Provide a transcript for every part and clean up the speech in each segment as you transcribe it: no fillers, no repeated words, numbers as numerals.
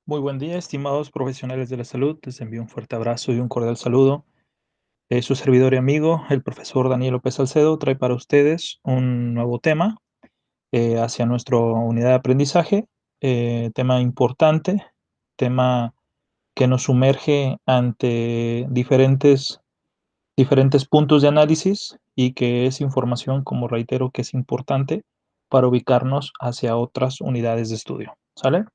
Muy buen día, estimados profesionales de la salud. Les envío un fuerte abrazo y un cordial saludo. Su servidor y amigo, el profesor Daniel López Salcedo, trae para ustedes un nuevo tema hacia nuestra unidad de aprendizaje. Tema importante, tema que nos sumerge ante diferentes puntos de análisis y que es información, como reitero, que es importante para ubicarnos hacia otras unidades de estudio. ¿Sale?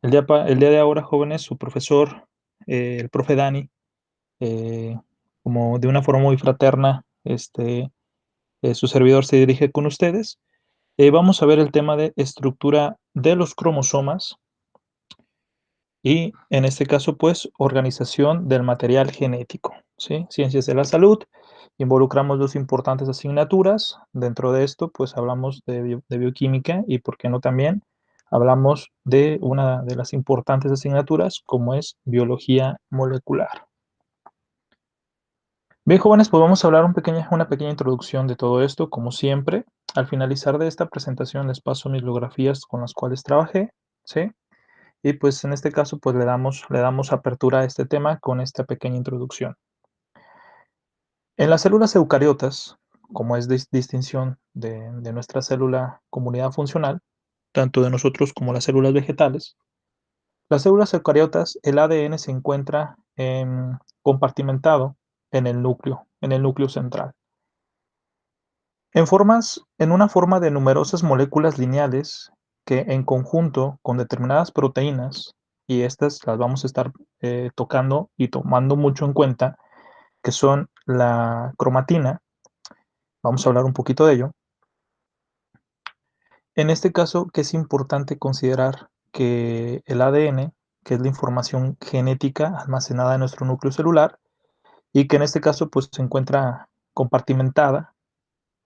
El día de ahora, jóvenes, su profesor, el profe Dani, eh, como de una forma muy fraterna, su servidor se dirige con ustedes. Vamos a ver el tema de estructura de los cromosomas y, en este caso, pues, organización del material genético, ¿sí? Ciencias de la salud. Involucramos 2 importantes asignaturas. Dentro de esto, pues, hablamos de bioquímica y, ¿por qué no también? Hablamos de una de las importantes asignaturas, como es biología molecular. Bien, jóvenes, pues vamos a hablar una pequeña introducción de todo esto, como siempre. Al finalizar de esta presentación les paso mis bibliografías con las cuales trabajé, ¿sí? Y pues en este caso, pues le damos apertura a este tema con esta pequeña introducción. En las células eucariotas, como es distinción de nuestra célula comunidad funcional, tanto de nosotros como las células vegetales, las células eucariotas, el ADN se encuentra compartimentado en el núcleo central. En una forma de numerosas moléculas lineales que en conjunto con determinadas proteínas, y estas las vamos a estar tocando y tomando mucho en cuenta, que son la cromatina, vamos a hablar un poquito de ello. En este caso, que es importante considerar que el ADN, que es la información genética almacenada en nuestro núcleo celular, y que en este caso pues se encuentra compartimentada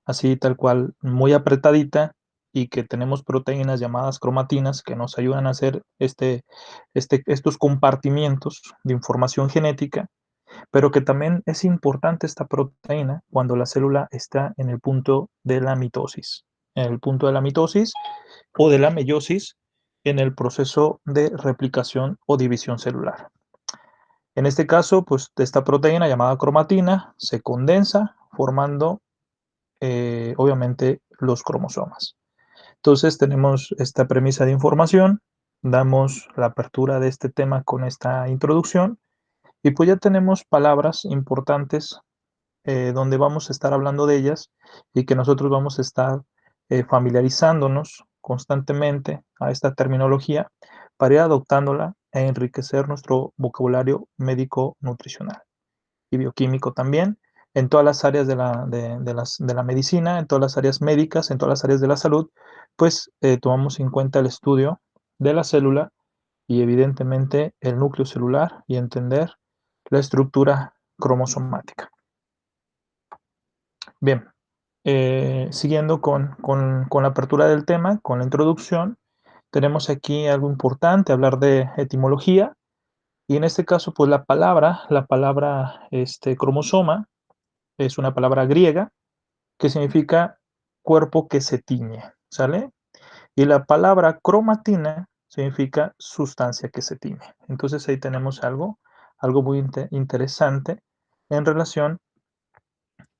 así tal cual, muy apretadita, y que tenemos proteínas llamadas cromatinas que nos ayudan a hacer estos compartimientos de información genética, pero que también es importante esta proteína cuando la célula está en el punto de la mitosis, en el punto de la mitosis o de la meiosis, en el proceso de replicación o división celular. En este caso, pues esta proteína llamada cromatina se condensa formando obviamente los cromosomas. Entonces tenemos esta premisa de información, damos la apertura de este tema con esta introducción y pues ya tenemos palabras importantes donde vamos a estar hablando de ellas y que nosotros vamos a estar familiarizándonos constantemente a esta terminología para ir adoptándola e enriquecer nuestro vocabulario médico nutricional y bioquímico también, en todas las áreas de la medicina, en todas las áreas médicas, en todas las áreas de la salud, pues tomamos en cuenta el estudio de la célula y evidentemente el núcleo celular y entender la estructura cromosomática. Bien, siguiendo con la apertura del tema, con la introducción, tenemos aquí algo importante, hablar de etimología, y en este caso, pues la palabra cromosoma, es una palabra griega que significa cuerpo que se tiñe, ¿sale? Y la palabra cromatina significa sustancia que se tiñe. Entonces ahí tenemos algo muy interesante en relación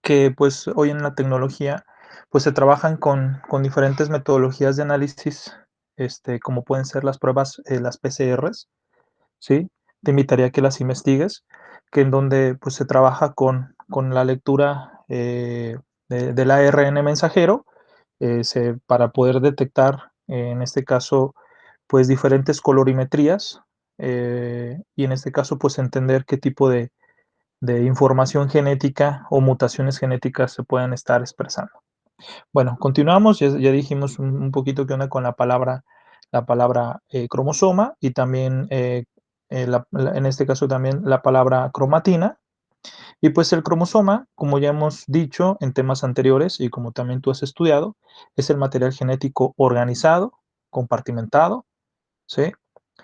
que pues hoy en la tecnología pues se trabajan con diferentes metodologías de análisis, como pueden ser las pruebas, las PCRs, ¿sí? Te invitaría a que las investigues, que en donde pues se trabaja con la lectura del ARN mensajero para poder detectar, en este caso, pues diferentes colorimetrías y en este caso, pues entender qué tipo de información genética o mutaciones genéticas se pueden estar expresando. Bueno, continuamos, ya dijimos un poquito qué onda con la palabra cromosoma y también en este caso también la palabra cromatina. Y pues el cromosoma, como ya hemos dicho en temas anteriores y como también tú has estudiado, es el material genético organizado, compartimentado, ¿sí?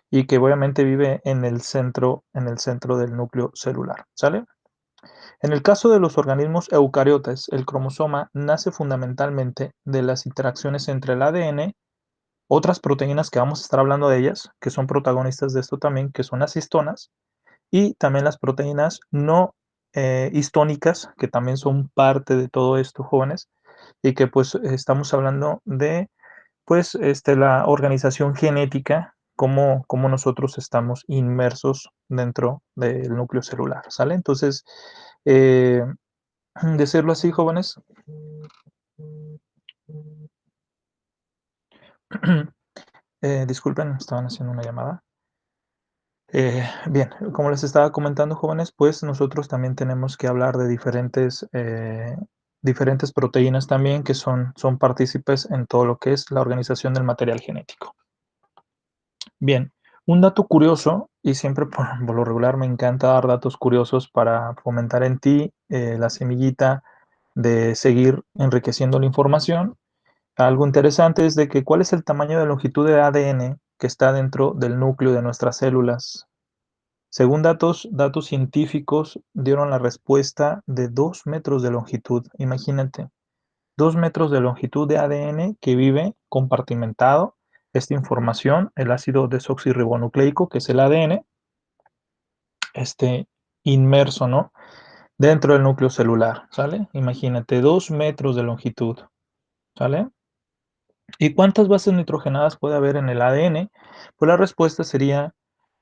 Y que obviamente vive en el centro del núcleo celular, ¿sale? En el caso de los organismos eucariotas, el cromosoma nace fundamentalmente de las interacciones entre el ADN Otras proteínas que vamos a estar hablando de ellas, que son protagonistas de esto también, que son las histonas y también las proteínas no histónicas, que también son parte de todo esto, jóvenes, y que pues estamos hablando de pues la organización genética, cómo nosotros estamos inmersos dentro del núcleo celular, ¿sale? Entonces, eh, decirlo así, jóvenes, disculpen, estaban haciendo una llamada. Bien, como les estaba comentando, jóvenes, pues nosotros también tenemos que hablar de diferentes proteínas también que son partícipes en todo lo que es la organización del material genético. Bien, un dato curioso, y siempre por lo regular me encanta dar datos curiosos para fomentar en ti la semillita de seguir enriqueciendo la información. Algo interesante es de que cuál es el tamaño de longitud de ADN que está dentro del núcleo de nuestras células. Según datos científicos, dieron la respuesta de 2 metros de longitud. Imagínate, 2 metros de longitud de ADN que vive compartimentado esta información, el ácido desoxirribonucleico, que es el ADN, este, inmerso, ¿no? Dentro del núcleo celular, ¿sale? Imagínate, 2 metros de longitud, ¿sale? ¿Y cuántas bases nitrogenadas puede haber en el ADN? Pues la respuesta sería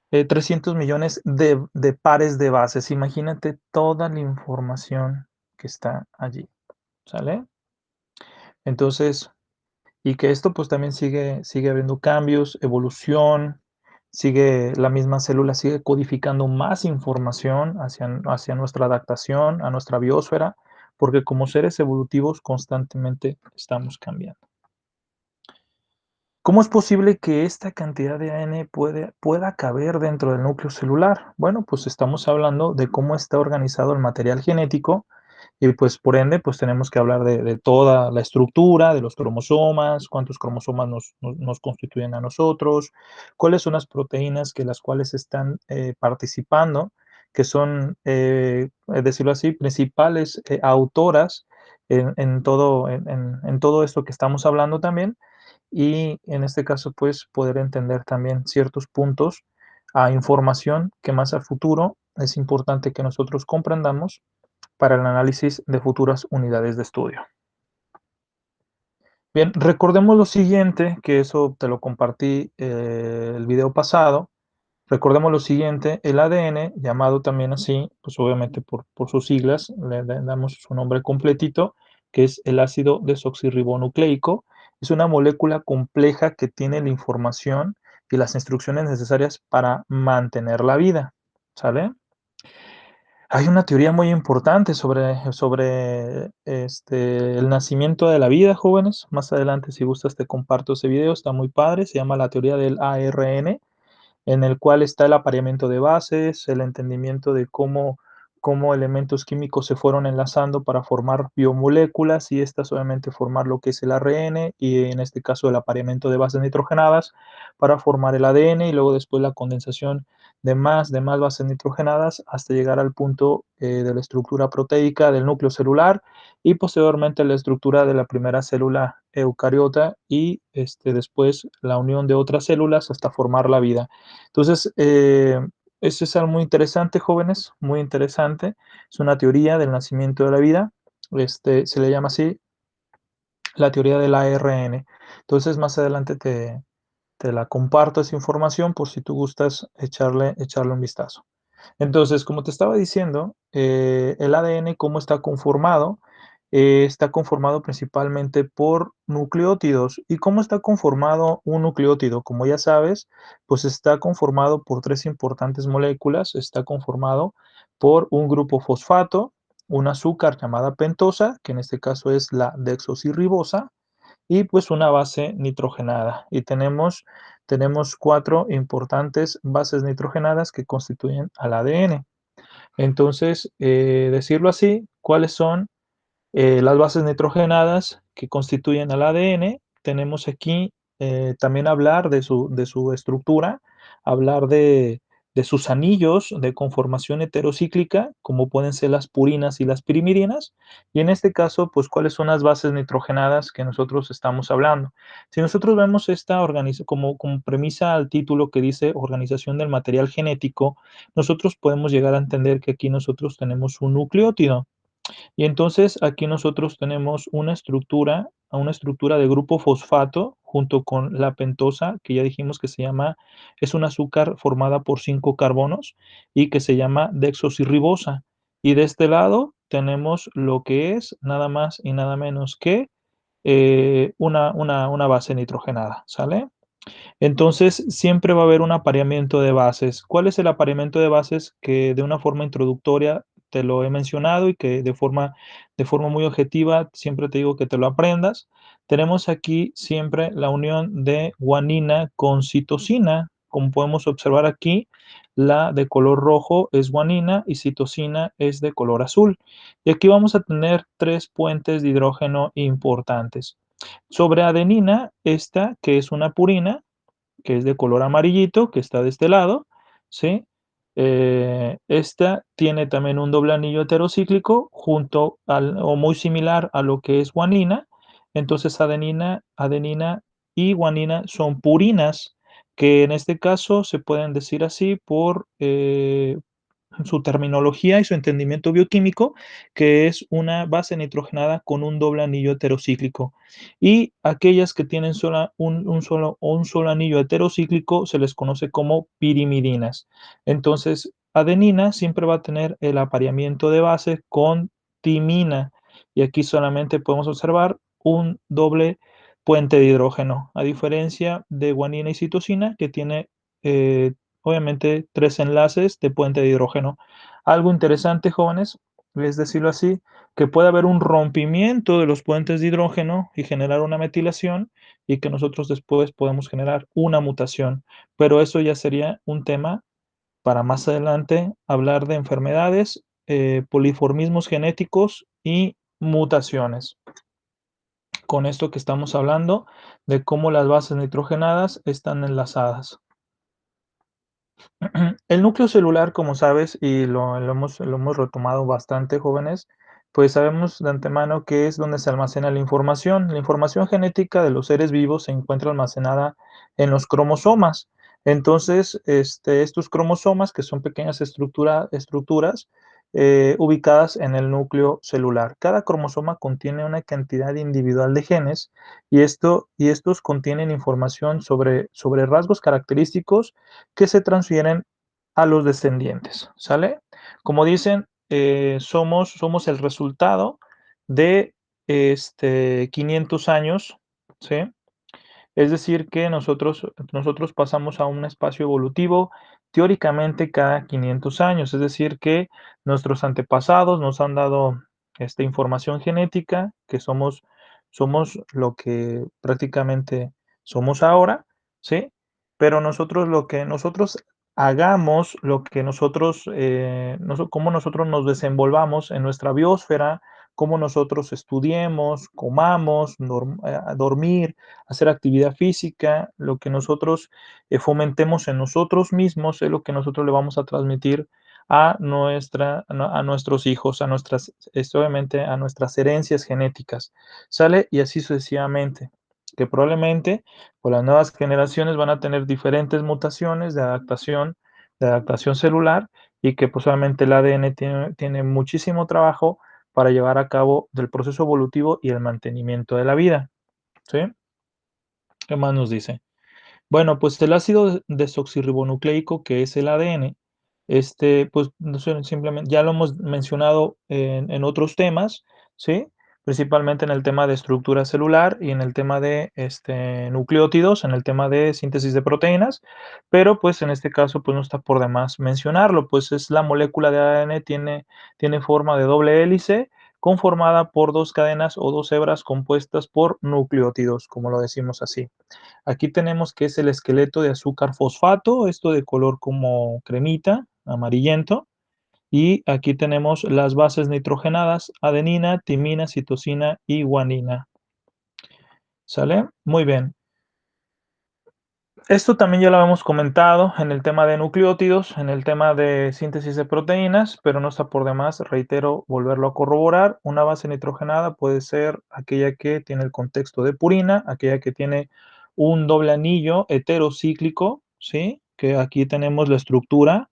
300 millones de pares de bases. Imagínate toda la información que está allí, ¿sale? Entonces, y que esto pues también sigue habiendo cambios, evolución, sigue la misma célula sigue codificando más información hacia nuestra adaptación, a nuestra biosfera, porque como seres evolutivos constantemente estamos cambiando. ¿Cómo es posible que esta cantidad de ADN pueda caber dentro del núcleo celular? Bueno, pues estamos hablando de cómo está organizado el material genético y pues por ende, pues tenemos que hablar de toda la estructura, de los cromosomas, cuántos cromosomas nos constituyen a nosotros, cuáles son las proteínas que las cuales están participando, que son, decirlo así, principales autoras en todo esto que estamos hablando también y en este caso, pues, poder entender también ciertos puntos a información que más a futuro es importante que nosotros comprendamos para el análisis de futuras unidades de estudio. Bien, recordemos lo siguiente, que eso te lo compartí el video pasado. Recordemos lo siguiente, el ADN, llamado también así, pues obviamente por sus siglas, le damos su nombre completito, que es el ácido desoxirribonucleico. Es una molécula compleja que tiene la información y las instrucciones necesarias para mantener la vida, ¿sale? Hay una teoría muy importante sobre el nacimiento de la vida, jóvenes. Más adelante, si gustas, te comparto ese video, está muy padre, se llama la teoría del ARN, en el cual está el apareamiento de bases, el entendimiento de cómo elementos químicos se fueron enlazando para formar biomoléculas y estas obviamente formar lo que es el ARN y en este caso el apareamiento de bases nitrogenadas para formar el ADN y luego después la condensación de más bases nitrogenadas hasta llegar al punto de la estructura proteica del núcleo celular y posteriormente la estructura de la primera célula eucariota y después la unión de otras células hasta formar la vida. Entonces, eso es algo muy interesante, jóvenes, muy interesante. Es una teoría del nacimiento de la vida. Se le llama así la teoría del ARN. Entonces, más adelante te la comparto esa información por si tú gustas echarle un vistazo. Entonces, como te estaba diciendo, el ADN, ¿cómo está conformado? Está conformado principalmente por nucleótidos. ¿Y cómo está conformado un nucleótido? Como ya sabes, pues está conformado por tres importantes moléculas. Está conformado por un grupo fosfato, un azúcar llamada pentosa, que en este caso es la desoxirribosa, y pues una base nitrogenada. Y tenemos cuatro importantes bases nitrogenadas que constituyen al ADN. Entonces, decirlo así, ¿cuáles son las bases nitrogenadas que constituyen al ADN? Tenemos aquí también hablar de su estructura, hablar de sus anillos de conformación heterocíclica, como pueden ser las purinas y las pirimidinas, y en este caso, pues, ¿cuáles son las bases nitrogenadas que nosotros estamos hablando? Si nosotros vemos esta como premisa al título que dice organización del material genético, nosotros podemos llegar a entender que aquí nosotros tenemos un nucleótido. Y entonces aquí nosotros tenemos una estructura de grupo fosfato junto con la pentosa, que ya dijimos que es un azúcar formada por 5 carbonos y que se llama desoxirribosa. Y de este lado tenemos lo que es nada más y nada menos que una base nitrogenada, ¿sale? Entonces, siempre va a haber un apareamiento de bases. ¿Cuál es el apareamiento de bases? Que de una forma introductoria te lo he mencionado y que de forma muy objetiva siempre te digo que te lo aprendas. Tenemos aquí siempre la unión de guanina con citosina. Como podemos observar aquí, la de color rojo es guanina y citosina es de color azul. Y aquí vamos a tener 3 puentes de hidrógeno importantes. Sobre adenina, esta que es una purina, que es de color amarillito, que está de este lado, ¿sí? Esta tiene también un doble anillo heterocíclico junto al o muy similar a lo que es guanina. Entonces, adenina y guanina son purinas, que en este caso se pueden decir así por, su terminología y su entendimiento bioquímico, que es una base nitrogenada con un doble anillo heterocíclico. Y aquellas que tienen un solo anillo heterocíclico se les conoce como pirimidinas. Entonces, adenina siempre va a tener el apareamiento de base con timina, y aquí solamente podemos observar un doble puente de hidrógeno, a diferencia de guanina y citosina, que tiene, eh, obviamente, 3 enlaces de puente de hidrógeno. Algo interesante, jóvenes, es decirlo así, que puede haber un rompimiento de los puentes de hidrógeno y generar una metilación, y que nosotros después podemos generar una mutación. Pero eso ya sería un tema para más adelante hablar de enfermedades, poliformismos genéticos y mutaciones. Con esto que estamos hablando de cómo las bases nitrogenadas están enlazadas. El núcleo celular, como sabes, y lo hemos retomado bastante, jóvenes, pues sabemos de antemano que es donde se almacena la información. La información genética de los seres vivos se encuentra almacenada en los cromosomas. Entonces, estos cromosomas, que son pequeñas estructuras ubicadas en el núcleo celular. Cada cromosoma contiene una cantidad individual de genes, y estos contienen información sobre rasgos característicos que se transfieren a los descendientes, ¿sale? Como dicen, somos el resultado de 500 años, ¿sí? Es decir, que nosotros pasamos a un espacio evolutivo teóricamente cada 500 años, es decir, que nuestros antepasados nos han dado esta información genética, que somos lo que prácticamente somos ahora, ¿sí? Pero lo que nosotros hagamos, lo que nosotros, cómo nosotros nos desenvolvamos en nuestra biosfera, cómo nosotros estudiemos, comamos, dormir, hacer actividad física, lo que nosotros fomentemos en nosotros mismos es lo que nosotros le vamos a transmitir a nuestros hijos, obviamente a nuestras herencias genéticas, ¿sale? Y así sucesivamente, que probablemente pues, las nuevas generaciones van a tener diferentes mutaciones de adaptación celular, y que pues obviamente el ADN tiene muchísimo trabajo para llevar a cabo del proceso evolutivo y el mantenimiento de la vida, ¿sí? ¿Qué más nos dice? Bueno, pues el ácido desoxirribonucleico, que es el ADN, pues, no sé, simplemente ya lo hemos mencionado en otros temas, ¿sí? Principalmente en el tema de estructura celular y en el tema de, nucleótidos, en el tema de síntesis de proteínas, pero, pues, en este caso, pues, no está por demás mencionarlo, pues, es la molécula de ADN tiene forma de doble hélice, conformada por 2 cadenas o 2 hebras compuestas por nucleótidos, como lo decimos así. Aquí tenemos que es el esqueleto de azúcar fosfato, esto de color como cremita, amarillento. Y aquí tenemos las bases nitrogenadas, adenina, timina, citosina y guanina. ¿Sale? Muy bien. Esto también ya lo habíamos comentado en el tema de nucleótidos, en el tema de síntesis de proteínas, pero no está por demás, reitero, volverlo a corroborar. Una base nitrogenada puede ser aquella que tiene el contexto de purina, aquella que tiene un doble anillo heterocíclico, ¿sí? Que aquí tenemos la estructura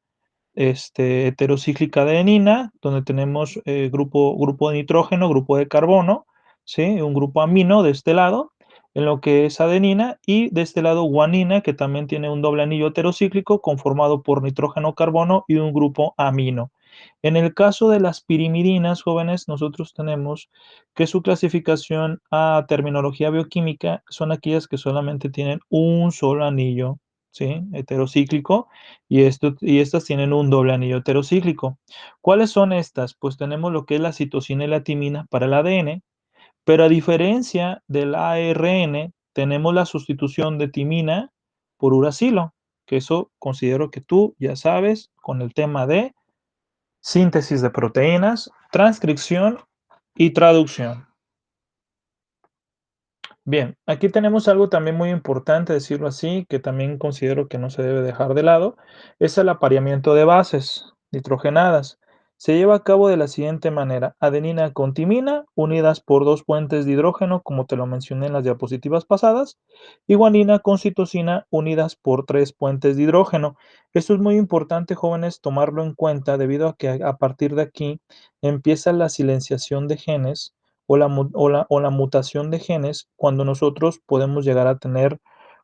heterocíclica de adenina, donde tenemos grupo de nitrógeno, grupo de carbono, ¿sí? Un grupo amino de este lado, en lo que es adenina, y de este lado guanina, que también tiene un doble anillo heterocíclico conformado por nitrógeno, carbono y un grupo amino. En el caso de las pirimidinas, jóvenes, nosotros tenemos que su clasificación a terminología bioquímica son aquellas que solamente tienen un solo anillo, ¿sí? Heterocíclico, y estas tienen un doble anillo heterocíclico. ¿Cuáles son estas? Pues tenemos lo que es la citosina y la timina para el ADN, pero a diferencia del ARN, tenemos la sustitución de timina por uracilo, que eso considero que tú ya sabes con el tema de síntesis de proteínas, transcripción y traducción. Bien, aquí tenemos algo también muy importante, decirlo así, que también considero que no se debe dejar de lado, es el apareamiento de bases nitrogenadas. Se lleva a cabo de la siguiente manera: adenina con timina unidas por dos puentes de hidrógeno, como te lo mencioné en las diapositivas pasadas, y guanina con citosina unidas por tres puentes de hidrógeno. Esto es muy importante, jóvenes, tomarlo en cuenta debido a que a partir de aquí empieza la silenciación de genes o la mutación de genes cuando nosotros podemos llegar a tener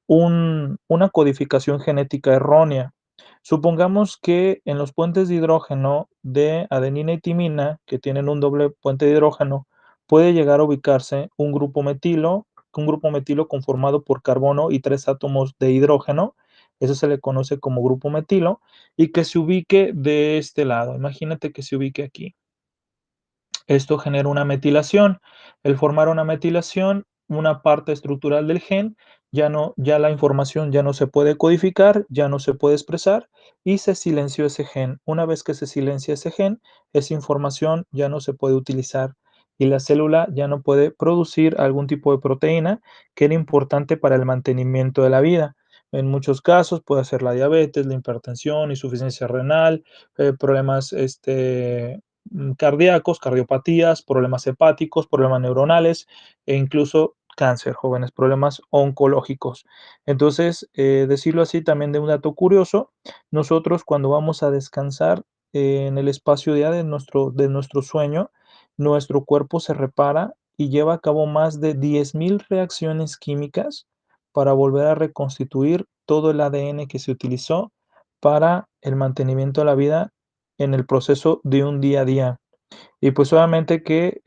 una codificación genética errónea. Supongamos que en los puentes de hidrógeno de adenina y timina, que tienen un doble puente de hidrógeno, puede llegar a ubicarse un grupo metilo conformado por carbono y tres átomos de hidrógeno. Eso se le conoce como grupo metilo, y que se ubique de este lado. Imagínate que se ubique aquí. Esto genera una metilación. El formar una metilación, una parte estructural del gen, ya la información ya no se puede codificar, ya no se puede expresar y se silenció ese gen. Una vez que se silencia ese gen, esa información ya no se puede utilizar y la célula ya no puede producir algún tipo de proteína que era importante para el mantenimiento de la vida. En muchos casos puede ser la diabetes, la hipertensión, insuficiencia renal, problemas cardíacos, cardiopatías, problemas hepáticos, problemas neuronales e incluso cáncer, jóvenes, problemas oncológicos. Entonces, decirlo así también de un dato curioso, nosotros cuando vamos a descansar en el espacio de nuestro sueño, nuestro cuerpo se repara y lleva a cabo más de 10.000 reacciones químicas para volver a reconstituir todo el ADN que se utilizó para el mantenimiento de la vida en el proceso de un día a día. Y pues obviamente que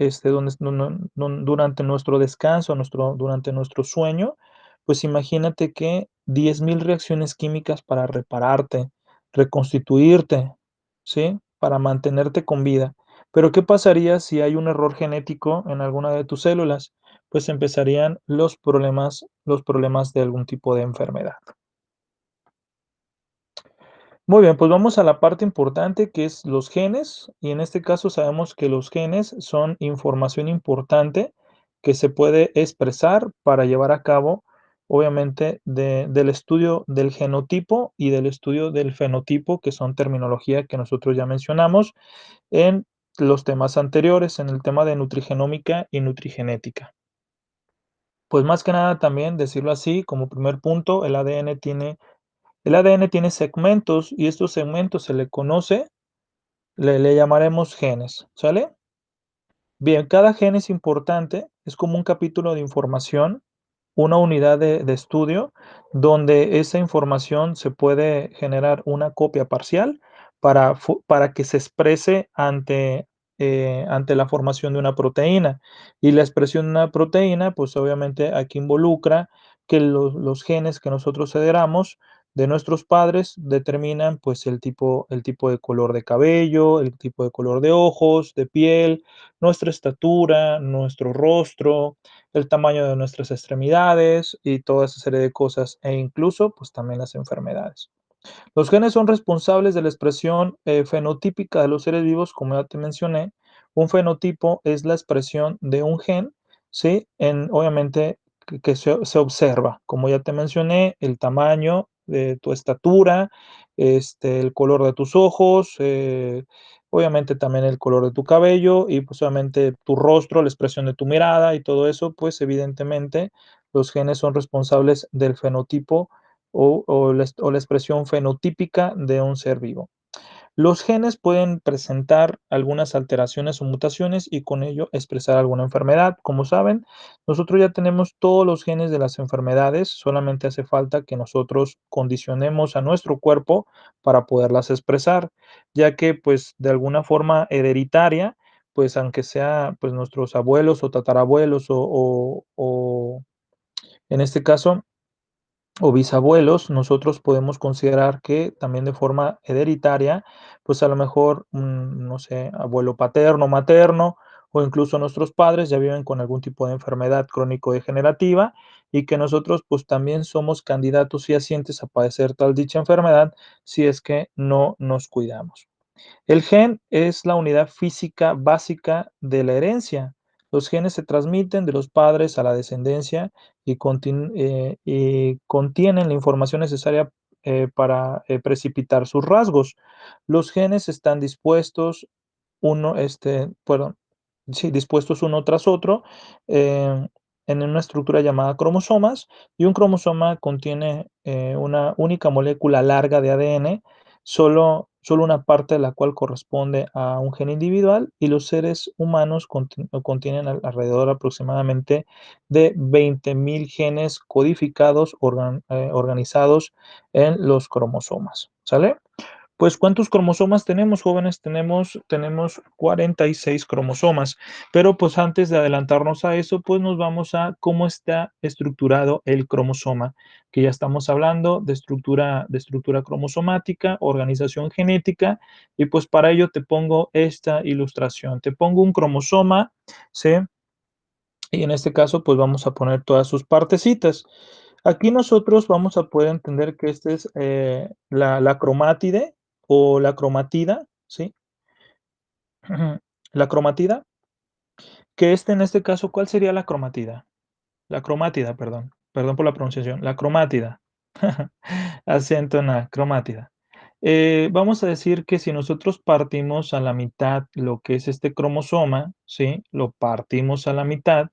durante nuestro descanso, durante nuestro sueño, pues imagínate que 10.000 reacciones químicas para repararte, reconstituirte, ¿sí? Para mantenerte con vida. Pero ¿qué pasaría si hay un error genético en alguna de tus células? Pues empezarían los problemas de algún tipo de enfermedad. Muy bien, pues vamos a la parte importante que es los genes, y en este caso sabemos que los genes son información importante que se puede expresar para llevar a cabo, obviamente, del estudio del genotipo y del estudio del fenotipo, que son terminología que nosotros ya mencionamos en los temas anteriores, en el tema de nutrigenómica y nutrigenética. Pues más que nada también decirlo así, como primer punto, el ADN tiene segmentos y estos segmentos se le conoce, le llamaremos genes, ¿sale? Bien, cada gen es importante, es como un capítulo de información, una unidad de estudio, donde esa información se puede generar una copia parcial para que se exprese ante la formación de una proteína. Y la expresión de una proteína, pues obviamente aquí involucra que los genes que nosotros heredamos de nuestros padres determinan pues el tipo de color de cabello, el tipo de color de ojos, de piel, nuestra estatura, nuestro rostro, el tamaño de nuestras extremidades y toda esa serie de cosas, e incluso, pues también las enfermedades. Los genes son responsables de la expresión fenotípica de los seres vivos, como ya te mencioné. Un fenotipo es la expresión de un gen, ¿sí? Obviamente, que se observa. Como ya te mencioné, el tamaño de tu estatura, el color de tus ojos, obviamente también el color de tu cabello y, pues, obviamente tu rostro, la expresión de tu mirada y todo eso, pues, evidentemente, los genes son responsables del fenotipo o la expresión fenotípica de un ser vivo. Los genes pueden presentar algunas alteraciones o mutaciones y con ello expresar alguna enfermedad. Como saben, nosotros ya tenemos todos los genes de las enfermedades, solamente hace falta que nosotros condicionemos a nuestro cuerpo para poderlas expresar, ya que pues de alguna forma hereditaria, pues aunque sea pues nuestros abuelos o tatarabuelos o en este caso o bisabuelos, nosotros podemos considerar que también de forma hereditaria, pues a lo mejor, no sé, abuelo paterno, materno, o incluso nuestros padres ya viven con algún tipo de enfermedad crónico-degenerativa y que nosotros pues también somos candidatos fehacientes a padecer tal dicha enfermedad si es que no nos cuidamos. El gen es la unidad física básica de la herencia. Los genes se transmiten de los padres a la descendencia y contienen la información necesaria para precipitar sus rasgos. Los genes están dispuestos uno, perdón, sí, dispuestos uno tras otro eh, en una estructura llamada cromosomas y un cromosoma contiene una única molécula larga de ADN, solo una parte de la cual corresponde a un gen individual y los seres humanos contienen alrededor aproximadamente de 20.000 genes codificados, organizados en los cromosomas. ¿Sale? Pues, ¿cuántos cromosomas tenemos, jóvenes? Tenemos 46 cromosomas, pero, pues, antes de adelantarnos a eso, pues, nos vamos a cómo está estructurado el cromosoma, que ya estamos hablando de estructura cromosomática, organización genética, y, pues, para ello te pongo esta ilustración. Te pongo un cromosoma, ¿sí? Y en este caso, pues vamos a poner todas sus partecitas. Aquí nosotros vamos a poder entender que esta es la cromátide o la cromatida, ¿sí? La cromatida, que en este caso, ¿cuál sería la cromatida? La cromátida, perdón por la pronunciación, la cromátida. Acento en la cromátida. Vamos a decir que si nosotros partimos a la mitad lo que es este cromosoma, ¿sí? Lo partimos a la mitad.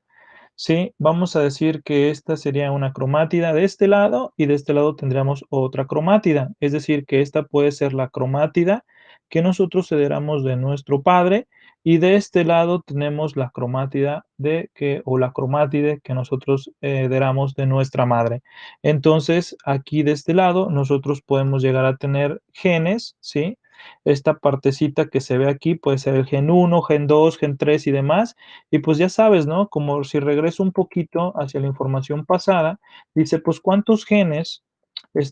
Sí, vamos a decir que esta sería una cromátida de este lado y de este lado tendríamos otra cromátida. Es decir, que esta puede ser la cromátida que nosotros heredamos de nuestro padre y de este lado tenemos la cromátida o la cromátide que nosotros heredamos de nuestra madre. Entonces, aquí de este lado nosotros podemos llegar a tener genes, ¿sí? Esta partecita que se ve aquí puede ser el gen uno, gen 2, gen 3 y demás y pues ya sabes, ¿no? Como si regreso un poquito hacia la información pasada, dice, pues ¿cuántos genes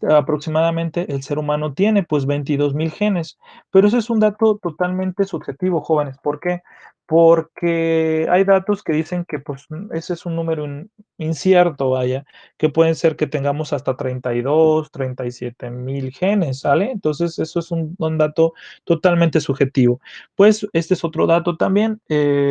aproximadamente el ser humano tiene? Pues 22.000 genes. Pero ese es un dato totalmente subjetivo, jóvenes. ¿Por qué? Porque hay datos que dicen que pues ese es un número incierto, vaya, que pueden ser que tengamos hasta 32, 37.000 genes, ¿sale? Entonces eso es un dato totalmente subjetivo. Pues este es otro dato también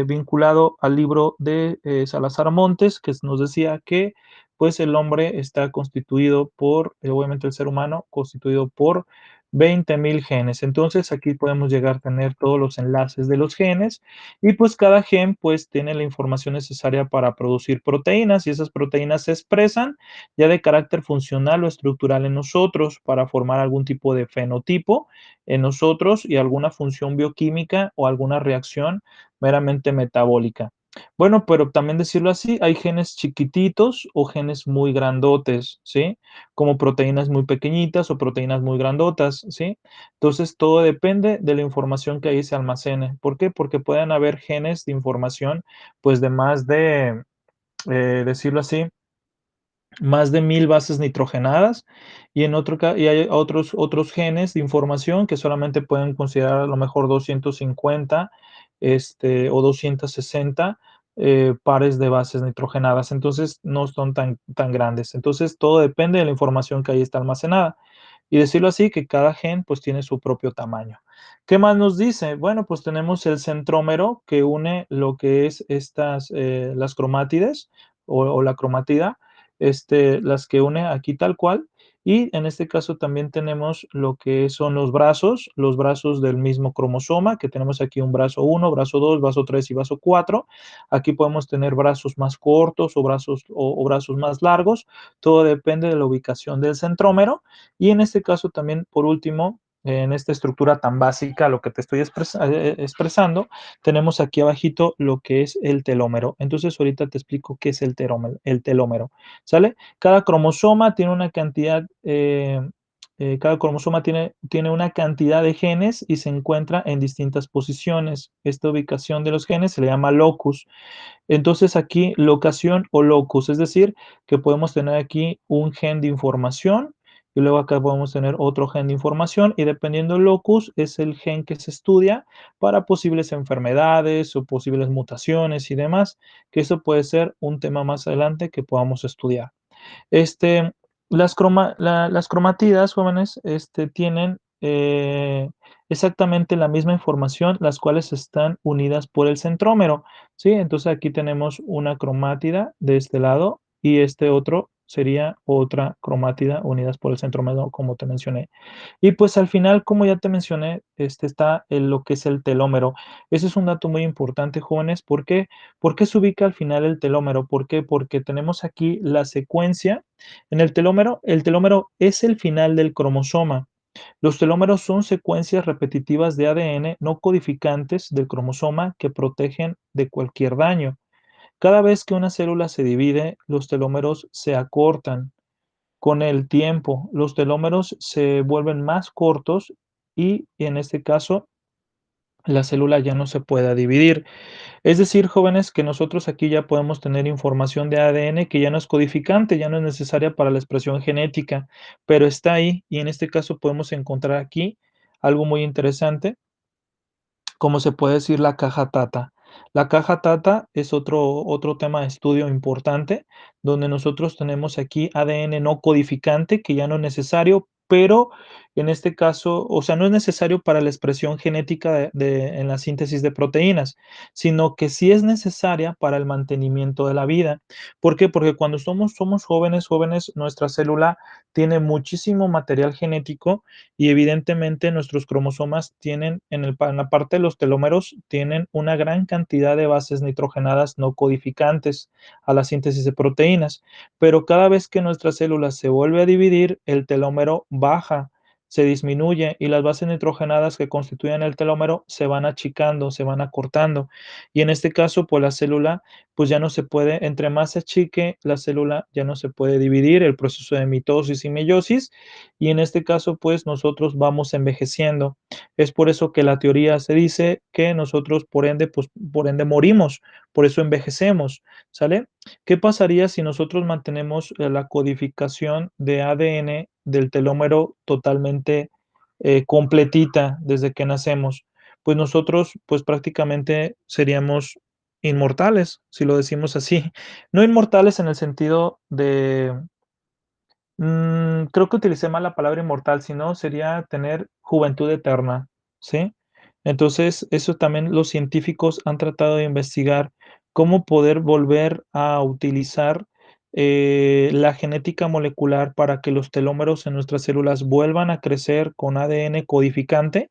vinculado al libro de Salazar Montes, que nos decía que pues el hombre está constituido obviamente el ser humano, constituido por 20.000 genes. Entonces aquí podemos llegar a tener todos los enlaces de los genes y pues cada gen pues tiene la información necesaria para producir proteínas y esas proteínas se expresan ya de carácter funcional o estructural en nosotros para formar algún tipo de fenotipo en nosotros y alguna función bioquímica o alguna reacción meramente metabólica. Bueno, pero también decirlo así, hay genes chiquititos o genes muy grandotes, ¿sí? Como proteínas muy pequeñitas o proteínas muy grandotas, ¿sí? Entonces, todo depende de la información que ahí se almacene. ¿Por qué? Porque pueden haber genes de información, pues de más de, decirlo así, más de 1.000 bases nitrogenadas y hay otros genes de información que solamente pueden considerar a lo mejor 250 o 260 pares de bases nitrogenadas. Entonces no son tan grandes. Entonces todo depende de la información que ahí está almacenada. Y decirlo así, que cada gen pues tiene su propio tamaño. ¿Qué más nos dice? Bueno, pues tenemos el centrómero que une lo que es las cromátides o la cromatida las que une aquí tal cual. Y en este caso también tenemos lo que son los brazos del mismo cromosoma, que tenemos aquí un brazo 1, brazo 2, brazo 3 y brazo 4. Aquí podemos tener brazos más cortos o brazos más largos. Todo depende de la ubicación del centrómero. Y en este caso también, por último, en esta estructura tan básica, lo que te estoy expresando, tenemos aquí abajito lo que es el telómero. Entonces, ahorita te explico qué es el telómero, ¿sale? Cada cromosoma tiene una cantidad, cada cromosoma tiene una cantidad de genes y se encuentra en distintas posiciones. Esta ubicación de los genes se le llama locus. Entonces aquí locación o locus, es decir, que podemos tener aquí un gen de información y luego acá podemos tener otro gen de información y dependiendo del locus es el gen que se estudia para posibles enfermedades o posibles mutaciones y demás, que eso puede ser un tema más adelante que podamos estudiar. Este, las cromatidas, jóvenes, tienen exactamente la misma información, las cuales están unidas por el centrómero, ¿sí? Entonces aquí tenemos una cromátida de este lado y este otro sería otra cromátida unidas por el centrómero, como te mencioné. Y pues al final, como ya te mencioné, está lo que es el telómero. Ese es un dato muy importante, jóvenes. ¿Por qué? ¿Por qué se ubica al final el telómero? ¿Por qué? Porque tenemos aquí la secuencia. En el telómero es el final del cromosoma. Los telómeros son secuencias repetitivas de ADN no codificantes del cromosoma que protegen de cualquier daño. Cada vez que una célula se divide, los telómeros se acortan. Con el tiempo, los telómeros se vuelven más cortos y en este caso la célula ya no se pueda dividir. Es decir, jóvenes, que nosotros aquí ya podemos tener información de ADN que ya no es codificante, ya no es necesaria para la expresión genética, pero está ahí y en este caso podemos encontrar aquí algo muy interesante como se puede decir la caja Tata. La caja Tata es otro tema de estudio importante, donde nosotros tenemos aquí ADN no codificante, que ya no es necesario, pero en este caso, o sea, no es necesario para la expresión genética en la síntesis de proteínas, sino que sí es necesaria para el mantenimiento de la vida. ¿Por qué? Porque cuando somos jóvenes, nuestra célula tiene muchísimo material genético y evidentemente nuestros cromosomas tienen en la parte de los telómeros tienen una gran cantidad de bases nitrogenadas no codificantes a la síntesis de proteínas, pero cada vez que nuestra célula se vuelve a dividir, el telómero baja, se disminuye y las bases nitrogenadas que constituyen el telómero se van achicando, se van acortando. Y en este caso, pues la célula pues ya no se puede, entre más se achique, la célula ya no se puede dividir, el proceso de mitosis y meiosis, y en este caso, pues nosotros vamos envejeciendo. Es por eso que la teoría se dice que nosotros, por ende, pues por ende morimos, por eso envejecemos, ¿sale? ¿Qué pasaría si nosotros mantenemos la codificación de ADN del telómero totalmente completita desde que nacemos? Pues nosotros, pues prácticamente seríamos inmortales, si lo decimos así. No inmortales en el sentido de creo que utilicé mal la palabra inmortal, sino sería tener juventud eterna, ¿sí? Entonces, eso también los científicos han tratado de investigar cómo poder volver a utilizar, la genética molecular para que los telómeros en nuestras células vuelvan a crecer con ADN codificante,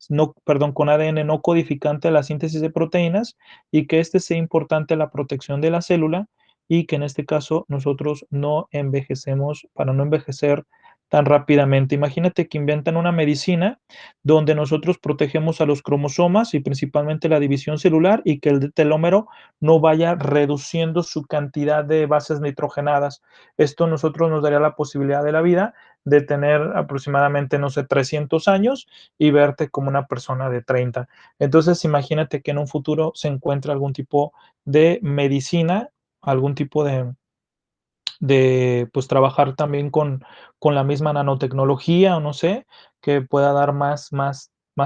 no, perdón, con ADN no codificante a la síntesis de proteínas, y que este sea importante a la protección de la célula, y que en este caso nosotros no envejecemos, para no envejecer tan rápidamente. Imagínate que inventan una medicina donde nosotros protegemos a los cromosomas y principalmente la división celular y que el telómero no vaya reduciendo su cantidad de bases nitrogenadas. Esto nosotros nos daría la posibilidad de la vida de tener aproximadamente, no sé, 300 años y verte como una persona de 30. Entonces, imagínate que en un futuro se encuentra algún tipo de medicina, algún tipo de pues, trabajar también con la misma nanotecnología, o no sé, que pueda dar más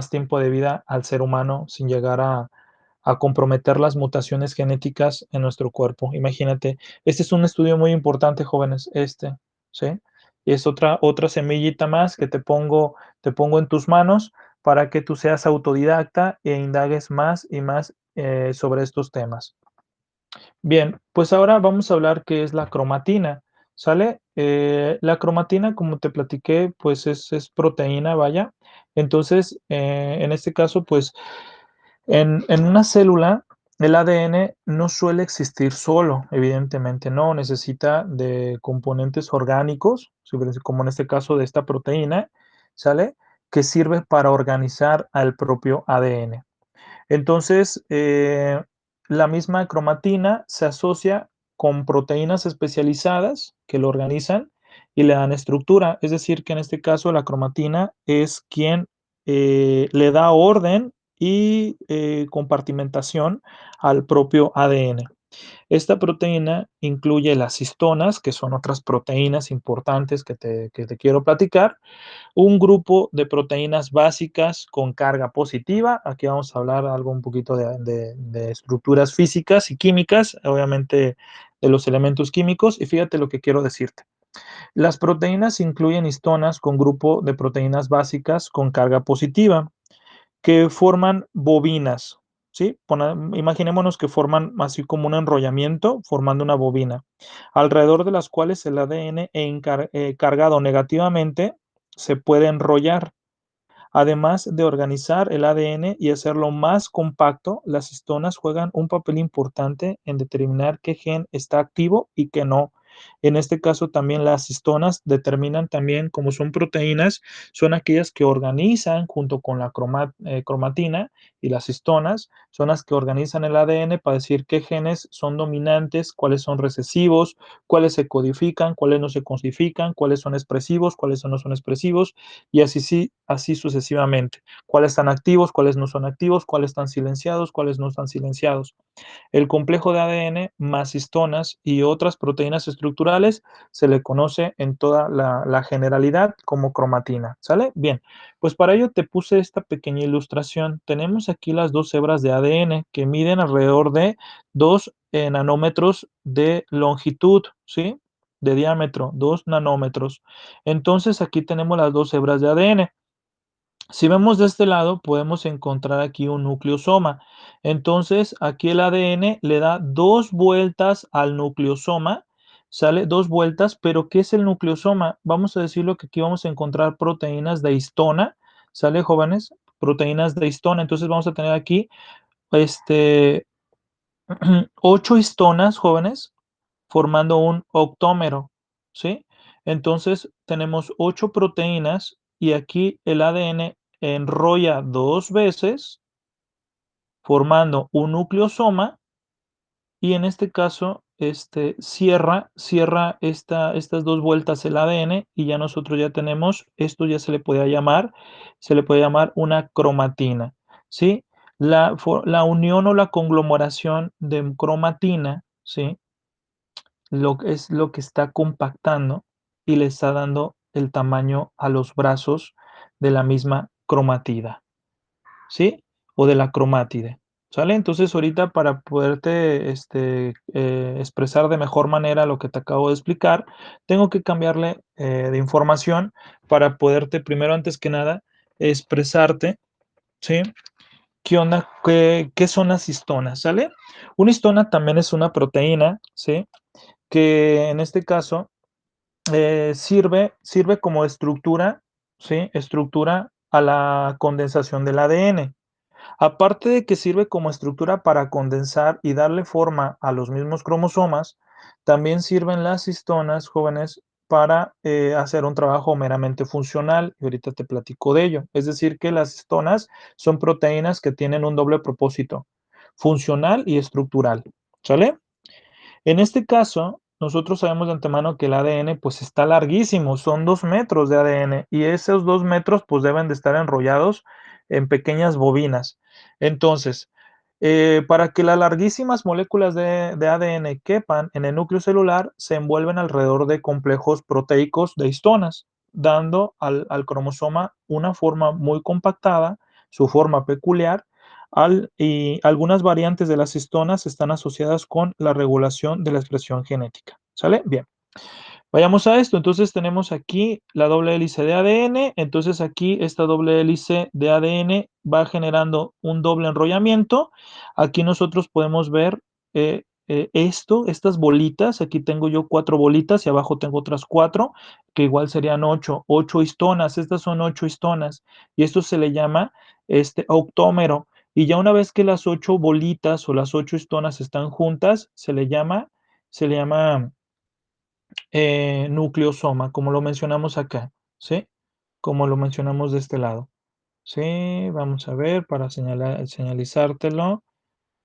tiempo de vida al ser humano sin llegar a comprometer las mutaciones genéticas en nuestro cuerpo. Imagínate, este es un estudio muy importante, jóvenes, ¿sí? Y es otra semillita más que te pongo en tus manos para que tú seas autodidacta e indagues más y más, sobre estos temas. Bien, pues ahora vamos a hablar qué es la cromatina, ¿sale? La cromatina, como te platiqué, pues es proteína, vaya. Entonces, en este caso, pues en una célula, el ADN no suele existir solo, evidentemente no, necesita de componentes orgánicos, como en este caso de esta proteína, ¿sale? Que sirve para organizar al propio ADN. Entonces, la misma cromatina se asocia con proteínas especializadas que lo organizan y le dan estructura. Es decir, que en este caso la cromatina es quien le da orden y compartimentación al propio ADN. Esta proteína incluye las histonas, que son otras proteínas importantes que te quiero platicar, un grupo de proteínas básicas con carga positiva. Aquí vamos a hablar algo un poquito de estructuras físicas y químicas, obviamente de los elementos químicos. Y fíjate lo que quiero decirte. Las proteínas incluyen histonas con grupo de proteínas básicas con carga positiva que forman bobinas, ¿sí? Imaginémonos que forman así como un enrollamiento, formando una bobina, alrededor de las cuales el ADN cargado negativamente se puede enrollar. Además de organizar el ADN y hacerlo más compacto, las histonas juegan un papel importante en determinar qué gen está activo y qué no. En este caso también las histonas determinan también, como son proteínas, son aquellas que organizan junto con la cromatina, y las histonas son las que organizan el ADN para decir qué genes son dominantes, cuáles son recesivos, cuáles se codifican, cuáles no se codifican, cuáles son expresivos, cuáles no son expresivos, y así, sí, así sucesivamente. Cuáles están activos, cuáles no son activos, cuáles están silenciados, cuáles no están silenciados. El complejo de ADN más histonas y otras proteínas estructurales se le conoce en toda la generalidad como cromatina. ¿Sale? Bien, pues para ello te puse esta pequeña ilustración. Tenemos aquí las dos hebras de ADN que miden alrededor de 2 nanómetros de longitud, ¿sí? De diámetro, 2 nanómetros. Entonces aquí tenemos las dos hebras de ADN. Si vemos de este lado, podemos encontrar aquí un nucleosoma. Entonces, aquí el ADN le da 2 vueltas al nucleosoma, ¿sale? 2 vueltas, pero ¿qué es el nucleosoma? Vamos a decirlo que aquí vamos a encontrar proteínas de histona, ¿sale, jóvenes? Proteínas de histona. Entonces, vamos a tener aquí, este, 8 histonas, jóvenes, formando un octómero, ¿sí? Entonces tenemos 8 proteínas y aquí el ADN enrolla 2 veces, formando un nucleosoma, y en este caso, cierra estas 2 vueltas el ADN, y ya nosotros ya tenemos, esto ya se le puede llamar una cromatina, ¿sí? La unión o la conglomeración de cromatina, ¿sí? Es lo que está compactando y le está dando el tamaño a los brazos de la misma cromatida, ¿sí? O de la cromátide, ¿sale? Entonces, ahorita para poderte, expresar de mejor manera lo que te acabo de explicar, tengo que cambiarle, de información para poderte, primero, antes que nada, expresarte, ¿sí? ¿Qué onda? ¿Qué son las histonas? ¿Sale? Una histona también es una proteína, ¿sí? Que en este caso sirve como estructura, ¿sí? Estructura a la condensación del ADN. Aparte de que sirve como estructura para condensar y darle forma a los mismos cromosomas, también sirven las histonas, jóvenes, para hacer un trabajo meramente funcional, y ahorita te platico de ello. Es decir, que las histonas son proteínas que tienen un doble propósito, funcional y estructural, ¿sale? En este caso, nosotros sabemos de antemano que el ADN pues está larguísimo, son 2 metros de ADN, y esos 2 metros pues deben de estar enrollados en pequeñas bobinas. Entonces, para que las larguísimas moléculas de ADN quepan en el núcleo celular, se envuelven alrededor de complejos proteicos de histonas, dando al cromosoma una forma muy compactada, su forma peculiar, y algunas variantes de las histonas están asociadas con la regulación de la expresión genética. ¿Sale? Bien. Vayamos a esto. Entonces tenemos aquí la doble hélice de ADN. Entonces aquí esta doble hélice de ADN va generando un doble enrollamiento. Aquí nosotros podemos ver estas bolitas, aquí tengo yo 4 bolitas y abajo tengo otras 4 que igual serían 8 histonas, estas son 8 histonas, y esto se le llama, octómero. Y ya una vez que las 8 bolitas o las 8 histonas están juntas, se le llama nucleosoma, como lo mencionamos acá, ¿sí? Como lo mencionamos de este lado. Sí, vamos a ver para señalizártelo.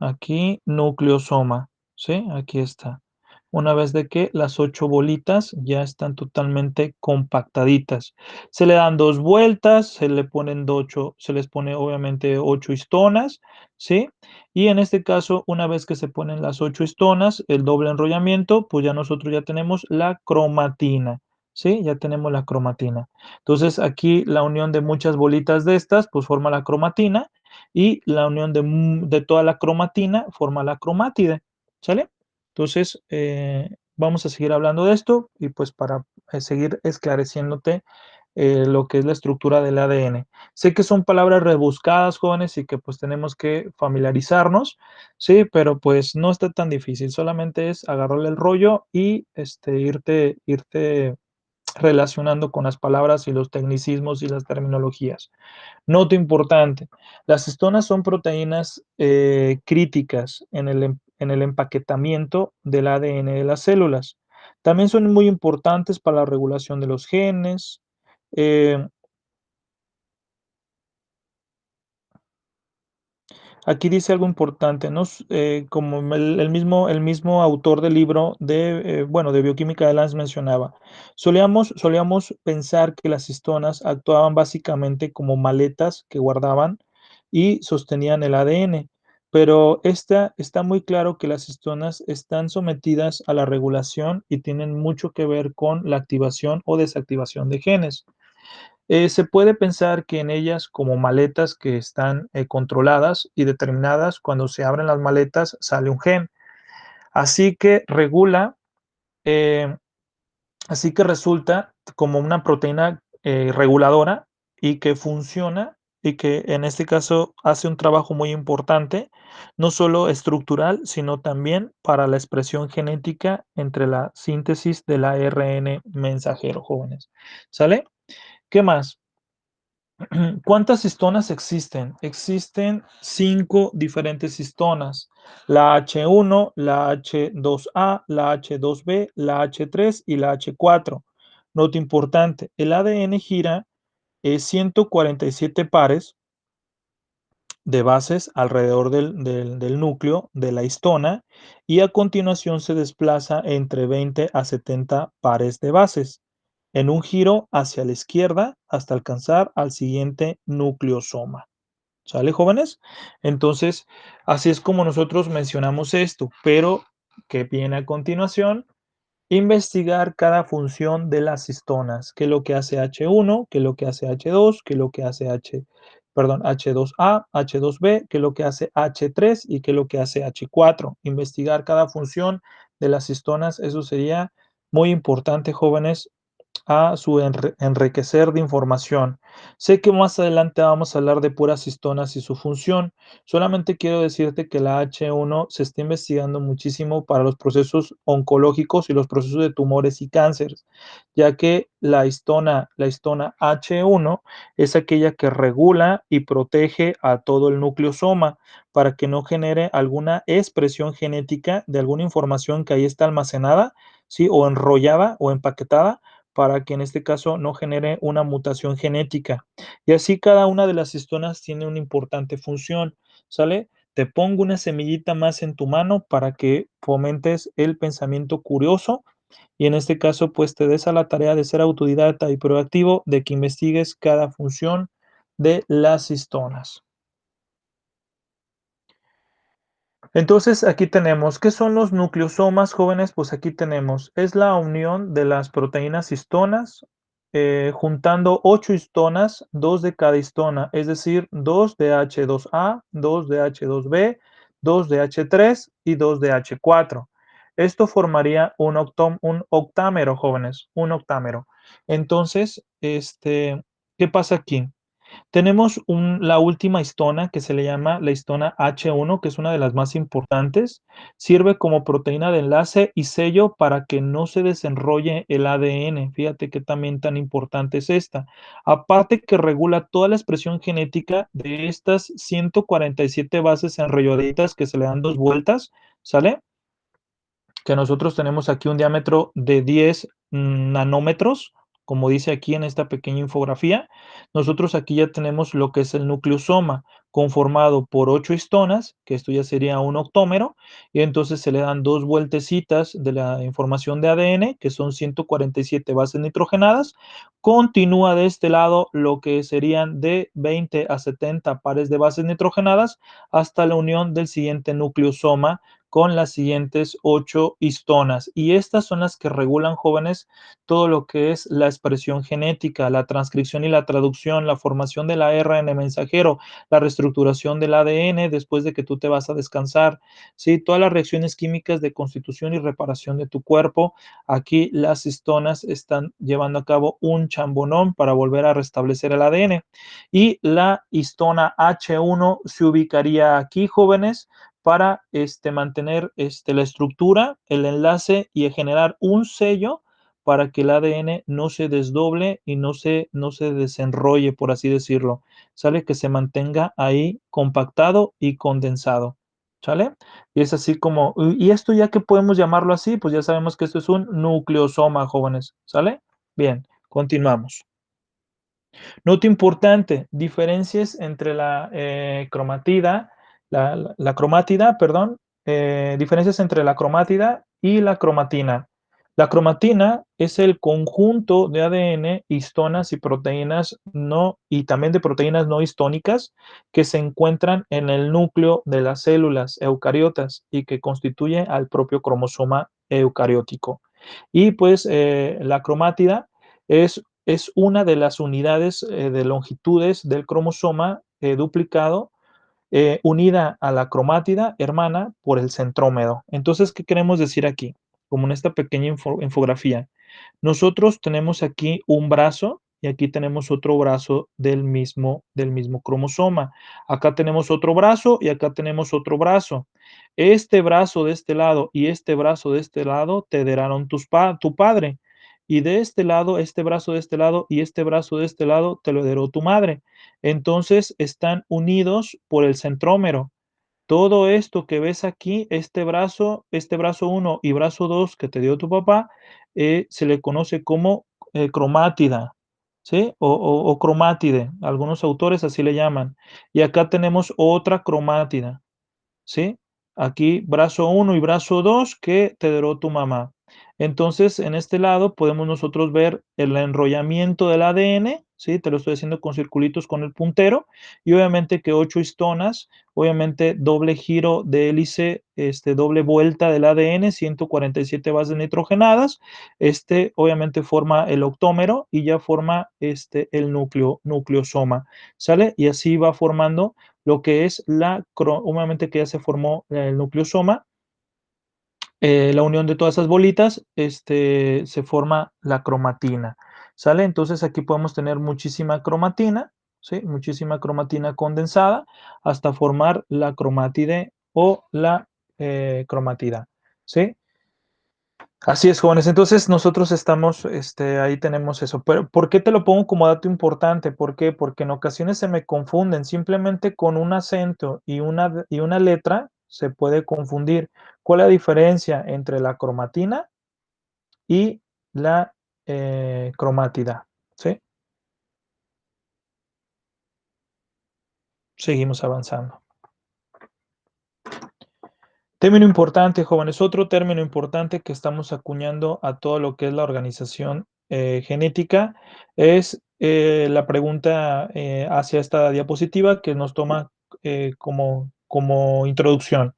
Aquí, nucleosoma, ¿sí? Aquí está. Una vez de que las 8 bolitas ya están totalmente compactaditas. Se le dan 2 vueltas, se les pone obviamente 8 histonas, ¿sí? Y en este caso, una vez que se ponen las 8 histonas, el doble enrollamiento, pues ya nosotros ya tenemos la cromatina, ¿sí? Ya tenemos la cromatina. Entonces, aquí la unión de muchas bolitas de estas, pues forma la cromatina y la unión de toda la cromatina forma la cromátide, ¿sale? Entonces, vamos a seguir hablando de esto y pues para seguir esclareciéndote lo que es la estructura del ADN. Sé que son palabras rebuscadas, jóvenes, y que pues tenemos que familiarizarnos, sí, pero pues no está tan difícil, solamente es agarrarle el rollo y irte relacionando con las palabras y los tecnicismos y las terminologías. Nota importante, las histonas son proteínas críticas en el empaquetamiento del ADN de las células. También son muy importantes para la regulación de los genes. eh, Aquí dice algo importante, ¿no? Como el mismo autor del libro bueno, de bioquímica de Lanz mencionaba, solíamos pensar que las histonas actuaban básicamente como maletas que guardaban y sostenían el ADN, pero está muy claro que las histonas están sometidas a la regulación y tienen mucho que ver con la activación o desactivación de genes. Se puede pensar que en ellas como maletas que están controladas y determinadas, cuando se abren las maletas sale un gen. Así que regula, eh, así que resulta como una proteína reguladora y que funciona y que en este caso hace un trabajo muy importante, no solo estructural, sino también para la expresión genética entre la síntesis del ARN mensajero, jóvenes. ¿Sale? ¿Qué más? ¿Cuántas histonas existen? Existen 5 diferentes histonas, la H1, la H2A, la H2B, la H3 y la H4. Nota importante, el ADN gira 147 pares de bases alrededor del núcleo de la histona y a continuación se desplaza entre 20 a 70 pares de bases en un giro hacia la izquierda hasta alcanzar al siguiente nucleosoma. ¿Sale, jóvenes? Entonces, así es como nosotros mencionamos esto, pero ¿qué viene a continuación? Investigar cada función de las histonas, qué es lo que hace H1, qué es lo que hace H2, qué es lo que hace H2A, H2B, qué es lo que hace H3 y qué es lo que hace H4. Investigar cada función de las histonas, eso sería muy importante, jóvenes, a su enriquecer de información. Sé que más adelante vamos a hablar de puras histonas y su función. Solamente quiero decirte que la H1 se está investigando muchísimo para los procesos oncológicos y los procesos de tumores y cánceres, ya que la histona H1 es aquella que regula y protege a todo el nucleosoma para que no genere alguna expresión genética de alguna información que ahí está almacenada, ¿sí? O enrollada o empaquetada para que en este caso no genere una mutación genética. Y así cada una de las histonas tiene una importante función, ¿sale? Te pongo una semillita más en tu mano para que fomentes el pensamiento curioso y en este caso pues te des a la tarea de ser autodidacta y proactivo, de que investigues cada función de las histonas. Entonces, aquí tenemos, ¿qué son los nucleosomas, jóvenes? Pues aquí tenemos, es la unión de las proteínas histonas, juntando 8 histonas, 2 de cada histona, es decir, 2 de H2A, 2 de H2B, 2 de H3 y 2 de H4. Esto formaría un octámero, jóvenes, un octámero. Entonces, ¿qué pasa aquí? Tenemos la última histona que se le llama la histona H1, que es una de las más importantes. Sirve como proteína de enlace y sello para que no se desenrolle el ADN. Fíjate que también tan importante es esta. Aparte que regula toda la expresión genética de estas 147 bases enrolladitas que se le dan dos vueltas, ¿sale? Que nosotros tenemos aquí un diámetro de 10 nanómetros, como dice aquí en esta pequeña infografía. Nosotros aquí ya tenemos lo que es el nucleosoma, conformado por 8 histonas, que esto ya sería un octómero, y entonces se le dan dos vueltecitas de la información de ADN, que son 147 bases nitrogenadas. Continúa de este lado lo que serían de 20 a 70 pares de bases nitrogenadas hasta la unión del siguiente nucleosoma con las siguientes 8 histonas. Y estas son las que regulan, jóvenes, todo lo que es la expresión genética, la transcripción y la traducción, la formación del ARN mensajero, la reestructuración del ADN después de que tú te vas a descansar, ¿sí? Todas las reacciones químicas de constitución y reparación de tu cuerpo. Aquí las histonas están llevando a cabo un chambonón para volver a restablecer el ADN. Y la histona H1 se ubicaría aquí, jóvenes, para mantener la estructura, el enlace y generar un sello para que el ADN no se desdoble y no se desenrolle, por así decirlo. ¿Sale? Que se mantenga ahí compactado y condensado. ¿Sale? Y es así como, y esto ya que podemos llamarlo así, pues ya sabemos que esto es un nucleosoma, jóvenes. ¿Sale? Bien, continuamos. Nota importante, diferencias entre la cromatida, la cromátida, perdón, diferencias entre la cromátida y la cromatina. La cromatina es el conjunto de ADN, histonas y proteínas no, y también de proteínas no histónicas que se encuentran en el núcleo de las células eucariotas y que constituye al propio cromosoma eucariótico. Y pues la cromátida es una de las unidades de longitudes del cromosoma duplicado unida a la cromátida hermana por el centrómero. Entonces, ¿qué queremos decir aquí? Como en esta pequeña infografía. Nosotros tenemos aquí un brazo y aquí tenemos otro brazo del mismo cromosoma. Acá tenemos otro brazo y acá tenemos otro brazo. Este brazo de este lado y este brazo de este lado te heredaron tu padre. Y de este lado, este brazo de este lado y este brazo de este lado te lo heredó tu madre. Entonces están unidos por el centrómero. Todo esto que ves aquí, este brazo uno y brazo 2 que te dio tu papá, se le conoce como cromátida, ¿sí? O cromátide, algunos autores así le llaman. Y acá tenemos otra cromátida. ¿Sí? Aquí brazo uno y brazo 2 que te heredó tu mamá. Entonces, en este lado podemos nosotros ver el enrollamiento del ADN, ¿sí? Te lo estoy haciendo con circulitos con el puntero y obviamente que 8 histonas, obviamente doble giro de hélice, doble vuelta del ADN, 147 bases nitrogenadas. Obviamente forma el octómero y ya forma el nucleosoma, ¿sale? Y así va formando lo que es un momento que ya se formó el nucleosoma, la unión de todas esas bolitas, se forma la cromatina, ¿sale? Entonces aquí podemos tener muchísima cromatina, ¿sí? Muchísima cromatina condensada hasta formar la cromátide o la cromatida, ¿sí? Así es, jóvenes. Entonces, nosotros estamos, ahí tenemos eso. Pero, ¿por qué te lo pongo como dato importante? ¿Por qué? Porque en ocasiones se me confunden. Simplemente con un acento y una letra se puede confundir. ¿Cuál es la diferencia entre la cromatina y la cromátida? ¿Sí? Seguimos avanzando. Término importante, jóvenes, otro término importante que estamos acuñando a todo lo que es la organización genética es la pregunta hacia esta diapositiva que nos toma como introducción.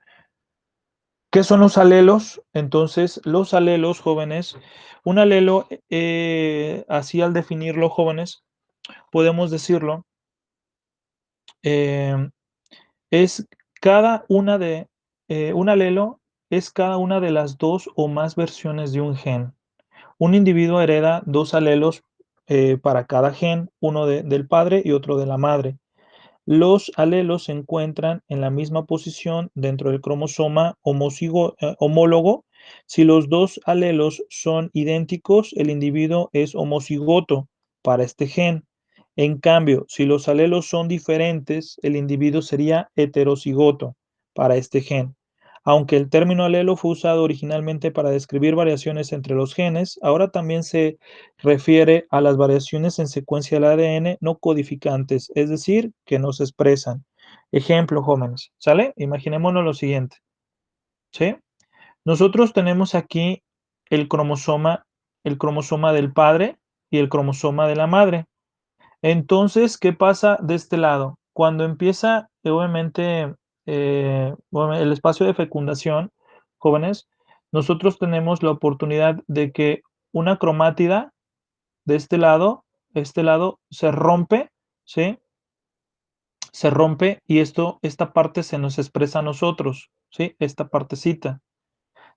¿Qué son los alelos? Entonces, los alelos, jóvenes, un alelo, así al definirlo, jóvenes, podemos decirlo, em, es cada una de, un alelo es cada una de las dos o más versiones de un gen. Un individuo hereda dos alelos para cada gen, uno del padre y otro de la madre. Los alelos se encuentran en la misma posición dentro del cromosoma homólogo. Si los dos alelos son idénticos, el individuo es homocigoto para este gen. En cambio, si los alelos son diferentes, el individuo sería heterocigoto para este gen. Aunque el término alelo fue usado originalmente para describir variaciones entre los genes, ahora también se refiere a las variaciones en secuencia del ADN no codificantes, es decir, que no se expresan. Ejemplo, jóvenes, ¿sale? Imaginémonos lo siguiente, ¿sí? Nosotros tenemos aquí el cromosoma del padre y el cromosoma de la madre. Entonces, ¿qué pasa de este lado? Cuando empieza, obviamente, bueno, el espacio de fecundación, jóvenes, nosotros tenemos la oportunidad de que una cromátida de este lado se rompe, ¿sí? Se rompe y esta parte se nos expresa a nosotros, ¿sí? Esta partecita.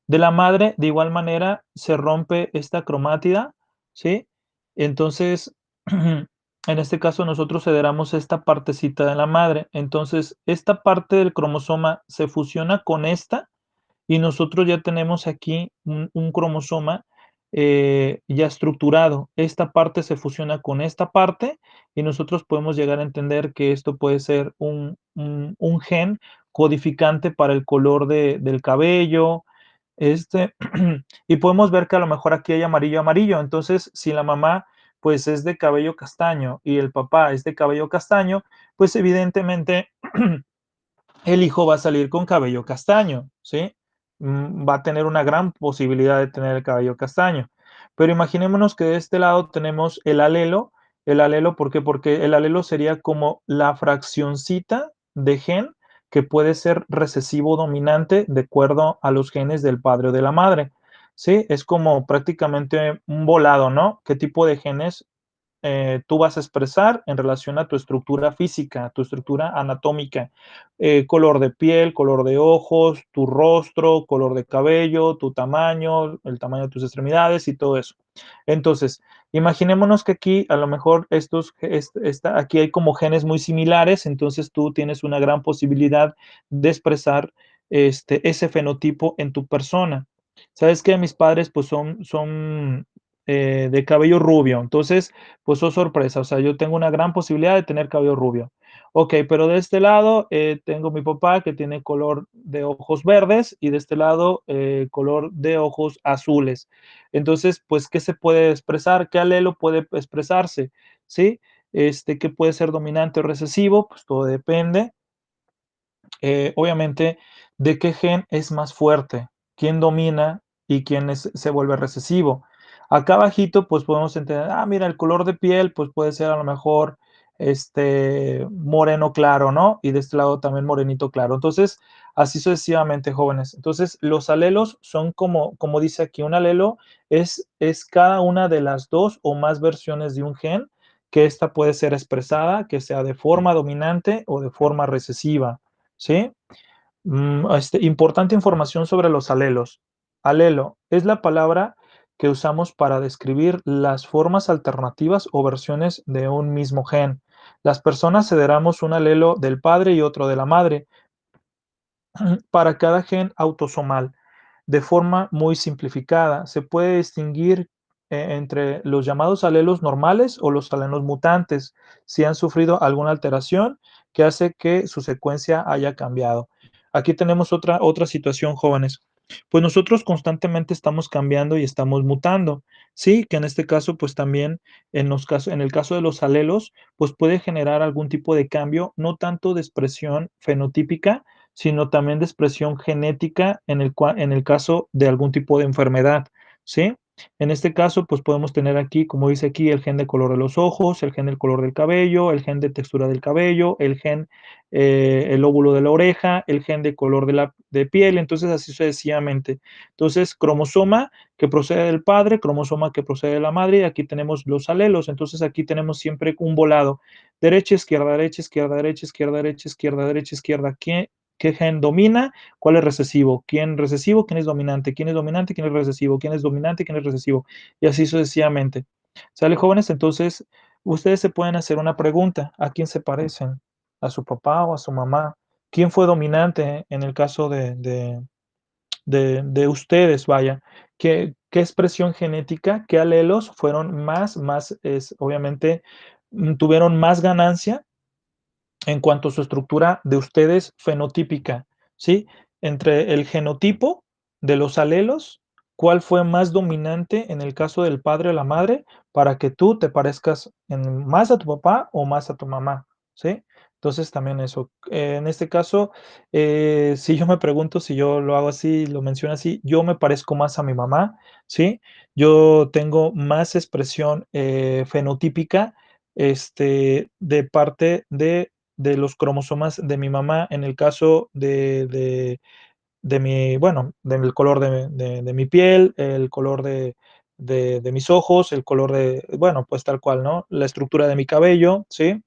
De la madre, de igual manera, se rompe esta cromátida, ¿sí? Entonces, en este caso, nosotros cederamos esta partecita de la madre. Entonces, esta parte del cromosoma se fusiona con esta y nosotros ya tenemos aquí un cromosoma ya estructurado. Esta parte se fusiona con esta parte y nosotros podemos llegar a entender que esto puede ser un gen codificante para el color del cabello, y podemos ver que a lo mejor aquí hay amarillo, amarillo. Entonces, si la mamá, pues, es de cabello castaño y el papá es de cabello castaño, pues, evidentemente, el hijo va a salir con cabello castaño, ¿sí? Va a tener una gran posibilidad de tener el cabello castaño. Pero imaginémonos que de este lado tenemos el alelo, ¿por qué? Porque el alelo sería como la fraccioncita de gen que puede ser recesivo dominante de acuerdo a los genes del padre o de la madre, ¿sí? Es como prácticamente un volado, ¿no? ¿Qué tipo de genes tú vas a expresar en relación a tu estructura física, tu estructura anatómica, color de piel, color de ojos, tu rostro, color de cabello, tu tamaño, el tamaño de tus extremidades y todo eso. Entonces, imaginémonos que aquí a lo mejor aquí hay como genes muy similares, entonces tú tienes una gran posibilidad de expresar ese fenotipo en tu persona. ¿Sabes qué? Mis padres pues son de cabello rubio, entonces pues, oh sorpresa, o sea, yo tengo una gran posibilidad de tener cabello rubio. Okey, pero de este lado, tengo mi papá que tiene color de ojos verdes y de este lado, color de ojos azules. Entonces, pues, ¿qué se puede expresar? ¿Qué alelo puede expresarse? ¿Sí? ¿Qué puede ser dominante o recesivo? Pues, todo depende obviamente, de qué gen es más fuerte, quién domina y quién se vuelve recesivo. Acá abajito, pues podemos entender, mira, el color de piel, pues puede ser a lo mejor moreno claro, ¿no? Y de este lado también morenito claro. Entonces, así sucesivamente, jóvenes. Entonces, los alelos son como dice aquí, un alelo es cada una de las dos o más versiones de un gen que esta puede ser expresada, que sea de forma dominante o de forma recesiva. ¿Sí? Importante información sobre los alelos. Alelo es la palabra que usamos para describir las formas alternativas o versiones de un mismo gen. Las personas heredamos un alelo del padre y otro de la madre para cada gen autosomal. De forma muy simplificada, se puede distinguir entre los llamados alelos normales o los alelos mutantes, si han sufrido alguna alteración que hace que su secuencia haya cambiado. Aquí tenemos otra situación, jóvenes. Pues nosotros constantemente estamos cambiando y estamos mutando. Sí, que en este caso, pues también en el caso de los alelos, pues puede generar algún tipo de cambio, no tanto de expresión fenotípica, sino también de expresión genética en el caso de algún tipo de enfermedad, ¿sí? En este caso, pues podemos tener aquí, como dice aquí, el gen de color de los ojos, el gen del color del cabello, el gen de textura del cabello, el gen, el lóbulo de la oreja, el gen de color de piel, entonces así sucesivamente. Entonces, cromosoma que procede del padre, cromosoma que procede de la madre, y aquí tenemos los alelos, entonces aquí tenemos siempre un volado, derecha, izquierda, derecha, izquierda, derecha, izquierda, derecha, izquierda, derecha, izquierda. ¿Qué gen domina? ¿Cuál es recesivo? ¿Quién recesivo? ¿Quién es dominante? ¿Quién es dominante? ¿Quién es recesivo? ¿Quién es dominante? ¿Quién es recesivo? Y así sucesivamente. ¿Sale, jóvenes? Entonces, ustedes se pueden hacer una pregunta, ¿a quién se parecen? ¿A su papá o a su mamá? ¿Quién fue dominante en el caso de ustedes, vaya? ¿Qué expresión genética, qué alelos fueron más, obviamente, tuvieron más ganancia en cuanto a su estructura de ustedes fenotípica, ¿sí? Entre el genotipo de los alelos, ¿cuál fue más dominante en el caso del padre o la madre para que tú te parezcas más a tu papá o más a tu mamá? ¿Sí? Entonces también eso. En este caso, si yo me pregunto si yo lo hago así, lo menciono así, yo me parezco más a mi mamá, ¿sí? Yo tengo más expresión fenotípica de parte de los cromosomas de mi mamá, en el caso de mi, bueno, del color de mi piel, el color de mis ojos, el color de, bueno, pues tal cual, ¿no? La estructura de mi cabello, ¿sí?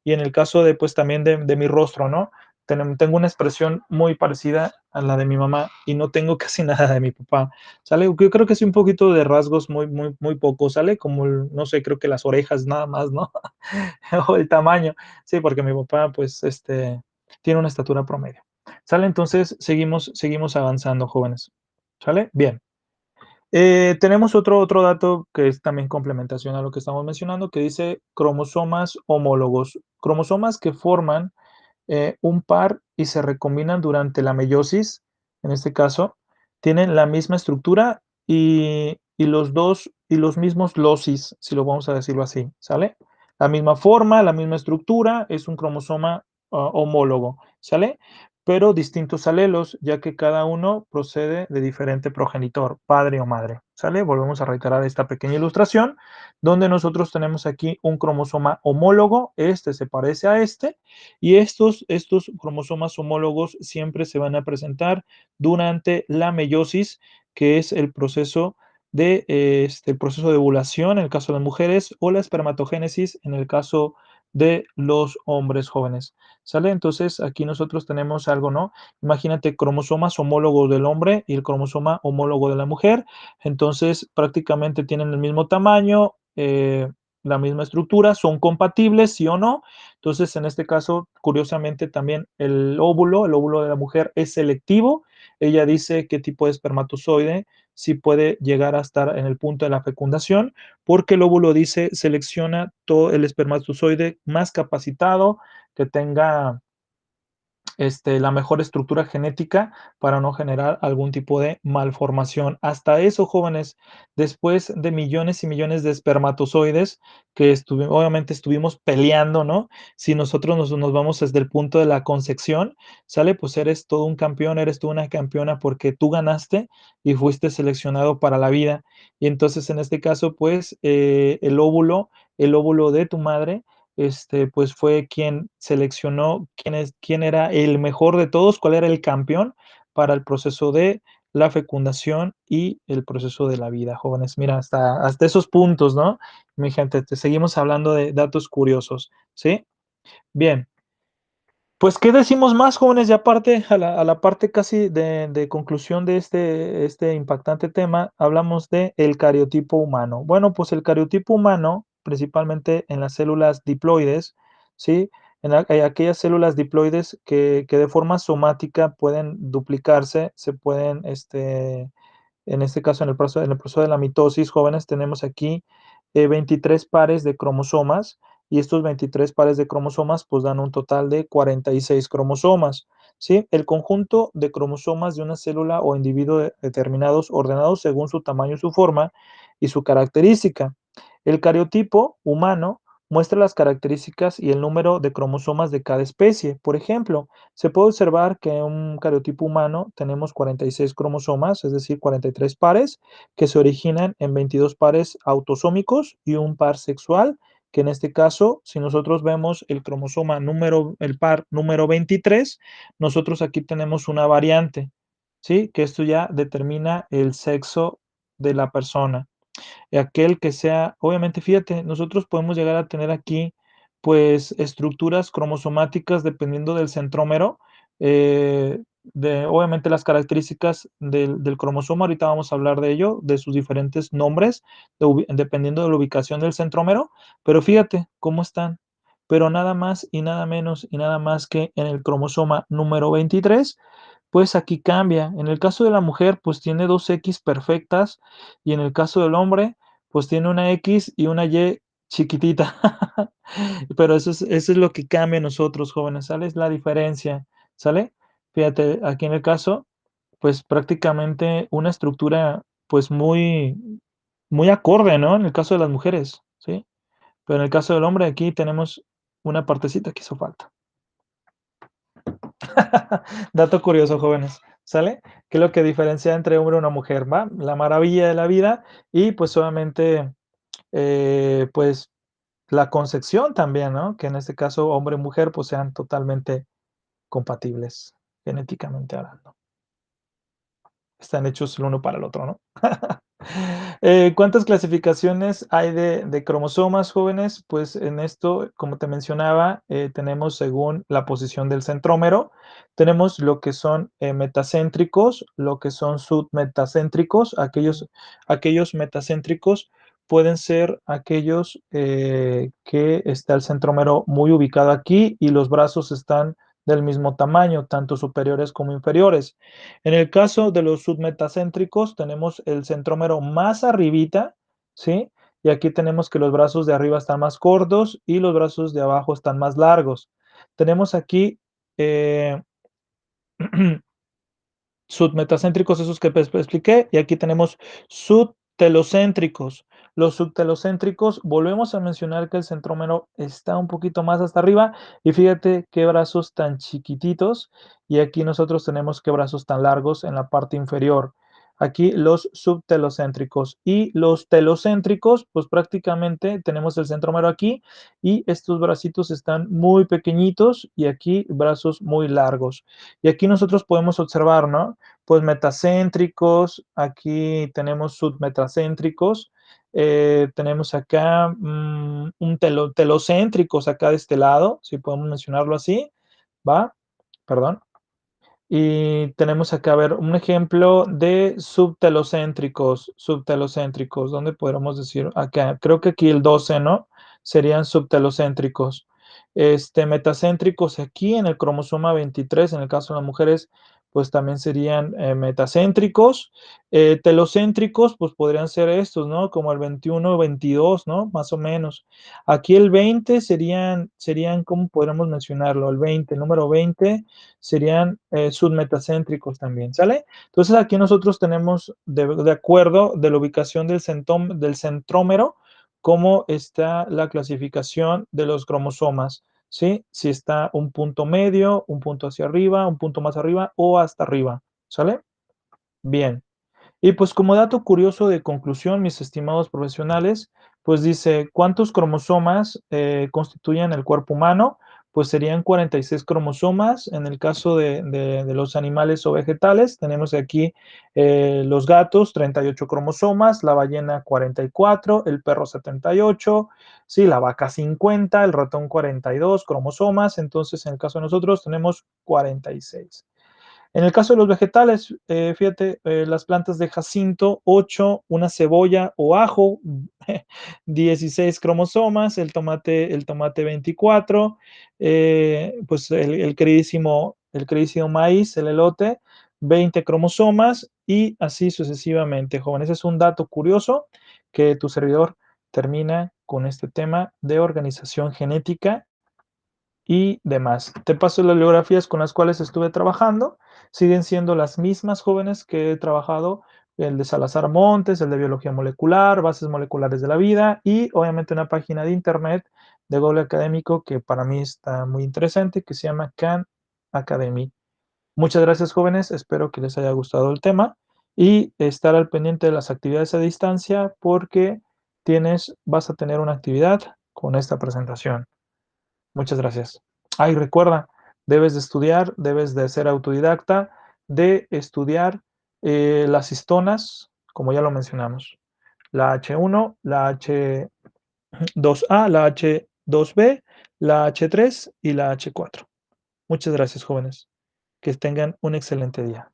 Y en el caso de, pues también de mi rostro, ¿no? Tengo una expresión muy parecida a la de mi mamá y no tengo casi nada de mi papá, ¿sale? Yo creo que es un poquito de rasgos muy pocos, ¿sale? Como, no sé, creo que las orejas nada más, ¿no? O el tamaño. Sí, porque mi papá, pues, tiene una estatura promedio. ¿Sale? Entonces, seguimos avanzando, jóvenes. ¿Sale? Bien. Tenemos otro dato que es también complementación a lo que estamos mencionando, que dice cromosomas homólogos. Cromosomas que forman un par y se recombinan durante la meiosis, en este caso, tienen la misma estructura y los dos y los mismos losis, si lo vamos a decirlo así, ¿sale? La misma forma, la misma estructura, es un cromosoma homólogo, ¿sale? Pero distintos alelos, ya que cada uno procede de diferente progenitor, padre o madre, ¿sale? Volvemos a reiterar esta pequeña ilustración, donde nosotros tenemos aquí un cromosoma homólogo, este se parece a este, y estos cromosomas homólogos siempre se van a presentar durante la meiosis, que es el proceso de ovulación en el caso de las mujeres o la espermatogénesis en el caso de los hombres jóvenes. ¿Sale? Entonces aquí nosotros tenemos algo, ¿no? Imagínate cromosomas homólogos del hombre y el cromosoma homólogo de la mujer. Entonces prácticamente tienen el mismo tamaño, la misma estructura, son compatibles, sí o no. Entonces, en este caso, curiosamente, también el óvulo de la mujer es selectivo. Ella dice qué tipo de espermatozoide sí puede llegar a estar en el punto de la fecundación, porque el óvulo dice selecciona todo el espermatozoide más capacitado, que tenga la mejor estructura genética para no generar algún tipo de malformación. Hasta eso, jóvenes, después de millones y millones de espermatozoides que obviamente estuvimos peleando, ¿no? Si nosotros nos vamos desde el punto de la concepción, ¿sale? Pues eres todo un campeón, eres tú una campeona porque tú ganaste y fuiste seleccionado para la vida. Y entonces, en este caso, pues, el óvulo de tu madre pues fue quien seleccionó quién era el mejor de todos, cuál era el campeón para el proceso de la fecundación y el proceso de la vida, jóvenes. Mira, hasta esos puntos, ¿no? Mi gente, te seguimos hablando de datos curiosos, ¿sí? Bien, pues, ¿qué decimos más, jóvenes? Ya aparte a la parte casi de conclusión de este impactante tema, hablamos de el cariotipo humano. Bueno, pues, el cariotipo humano, principalmente en las células diploides, ¿sí? Aquellas células diploides que de forma somática pueden duplicarse, se pueden, en este caso, en el proceso de la mitosis, jóvenes, tenemos aquí 23 pares de cromosomas y estos 23 pares de cromosomas pues dan un total de 46 cromosomas, ¿sí? El conjunto de cromosomas de una célula o individuo determinados ordenados según su tamaño y su forma y su característica. El cariotipo humano muestra las características y el número de cromosomas de cada especie. Por ejemplo, se puede observar que en un cariotipo humano tenemos 46 cromosomas, es decir, 43 pares, que se originan en 22 pares autosómicos y un par sexual, que en este caso, si nosotros vemos el par número 23, nosotros aquí tenemos una variante, ¿sí? Que esto ya determina el sexo de la persona aquel que sea, obviamente, fíjate, nosotros podemos llegar a tener aquí, pues, estructuras cromosomáticas dependiendo del centrómero, obviamente, las características del cromosoma, ahorita vamos a hablar de ello, de sus diferentes nombres, dependiendo de la ubicación del centrómero, pero fíjate cómo están. Pero nada más y nada menos y nada más que en el cromosoma número 23, pues aquí cambia. En el caso de la mujer, pues tiene 2 X perfectas, y en el caso del hombre, pues tiene una X y una Y chiquitita. Pero eso es lo que cambia en nosotros, jóvenes, ¿sale? Es la diferencia, ¿sale? Fíjate, aquí en el caso, pues prácticamente una estructura, pues muy acorde, ¿no? En el caso de las mujeres, ¿sí? Pero en el caso del hombre, aquí tenemos una partecita que hizo falta. Dato curioso, jóvenes, ¿sale? ¿Qué es lo que diferencia entre hombre y una mujer, va? La maravilla de la vida y, pues, obviamente, pues, la concepción también, ¿no? Que en este caso, hombre y mujer, pues, sean totalmente compatibles, genéticamente hablando. Están hechos el uno para el otro, ¿no? ¿Cuántas clasificaciones hay de cromosomas, jóvenes? Pues en esto, como te mencionaba, tenemos según la posición del centrómero, tenemos lo que son metacéntricos, lo que son submetacéntricos, aquellos metacéntricos pueden ser aquellos que está el centrómero muy ubicado aquí y los brazos están del mismo tamaño, tanto superiores como inferiores. En el caso de los submetacéntricos, tenemos el centrómero más arribita, ¿sí? Y aquí tenemos que los brazos de arriba están más cortos y los brazos de abajo están más largos. Tenemos aquí eh, submetacéntricos, esos que expliqué, y aquí tenemos subtelocéntricos. Los subtelocéntricos, volvemos a mencionar que el centrómero está un poquito más hasta arriba, y fíjate qué brazos tan chiquititos, y aquí nosotros tenemos qué brazos tan largos en la parte inferior. Aquí los subtelocéntricos y los telocéntricos, pues prácticamente tenemos el centrómero aquí y estos bracitos están muy pequeñitos y aquí brazos muy largos. Y aquí nosotros podemos observar, ¿no? Pues metacéntricos, aquí tenemos submetacéntricos, tenemos acá un telocéntricos acá de este lado, si podemos mencionarlo así, ¿va? Perdón. Y tenemos acá, a ver, un ejemplo de subtelocéntricos, ¿dónde podríamos decir? Acá, creo que aquí el 12, ¿no? Serían subtelocéntricos. Metacéntricos aquí en el cromosoma 23, en el caso de las mujeres, pues también serían metacéntricos. Telocéntricos, pues podrían ser estos, ¿no? Como el 21, 22, ¿no? Más o menos. Aquí el 20 serían, ¿cómo podríamos mencionarlo? El 20, el número 20 serían submetacéntricos también, ¿sale? Entonces aquí nosotros tenemos, de acuerdo de la ubicación del centrómero, cómo está la clasificación de los cromosomas, ¿sí? Si está un punto medio, un punto hacia arriba, un punto más arriba o hasta arriba, ¿sale? Bien. Y pues como dato curioso de conclusión, mis estimados profesionales, pues dice, ¿cuántos cromosomas constituyen el cuerpo humano? Pues serían 46 cromosomas. En el caso de los animales o vegetales, tenemos aquí los gatos, 38 cromosomas, la ballena 44, el perro 78, sí, la vaca 50, el ratón 42 cromosomas. Entonces, en el caso de nosotros, tenemos 46. En el caso de los vegetales, fíjate, las plantas de jacinto, 8, una cebolla o ajo, 16 cromosomas, el tomate 24, pues el queridísimo maíz, el elote, 20 cromosomas y así sucesivamente, jóvenes. Ese es un dato curioso que tu servidor termina con este tema de organización genética y demás. Te paso las bibliografías con las cuales estuve trabajando. Siguen siendo las mismas, jóvenes, que he trabajado, el de Salazar Montes, el de biología molecular, bases moleculares de la vida y obviamente una página de internet de Google Académico que para mí está muy interesante, que se llama Khan Academy. Muchas gracias, jóvenes. Espero que les haya gustado el tema y estar al pendiente de las actividades a distancia porque vas a tener una actividad con esta presentación. Muchas gracias. Ay, recuerda, debes de estudiar, debes de ser autodidacta, de estudiar las histonas, como ya lo mencionamos. La H1, la H2A, la H2B, la H3 y la H4. Muchas gracias, jóvenes. Que tengan un excelente día.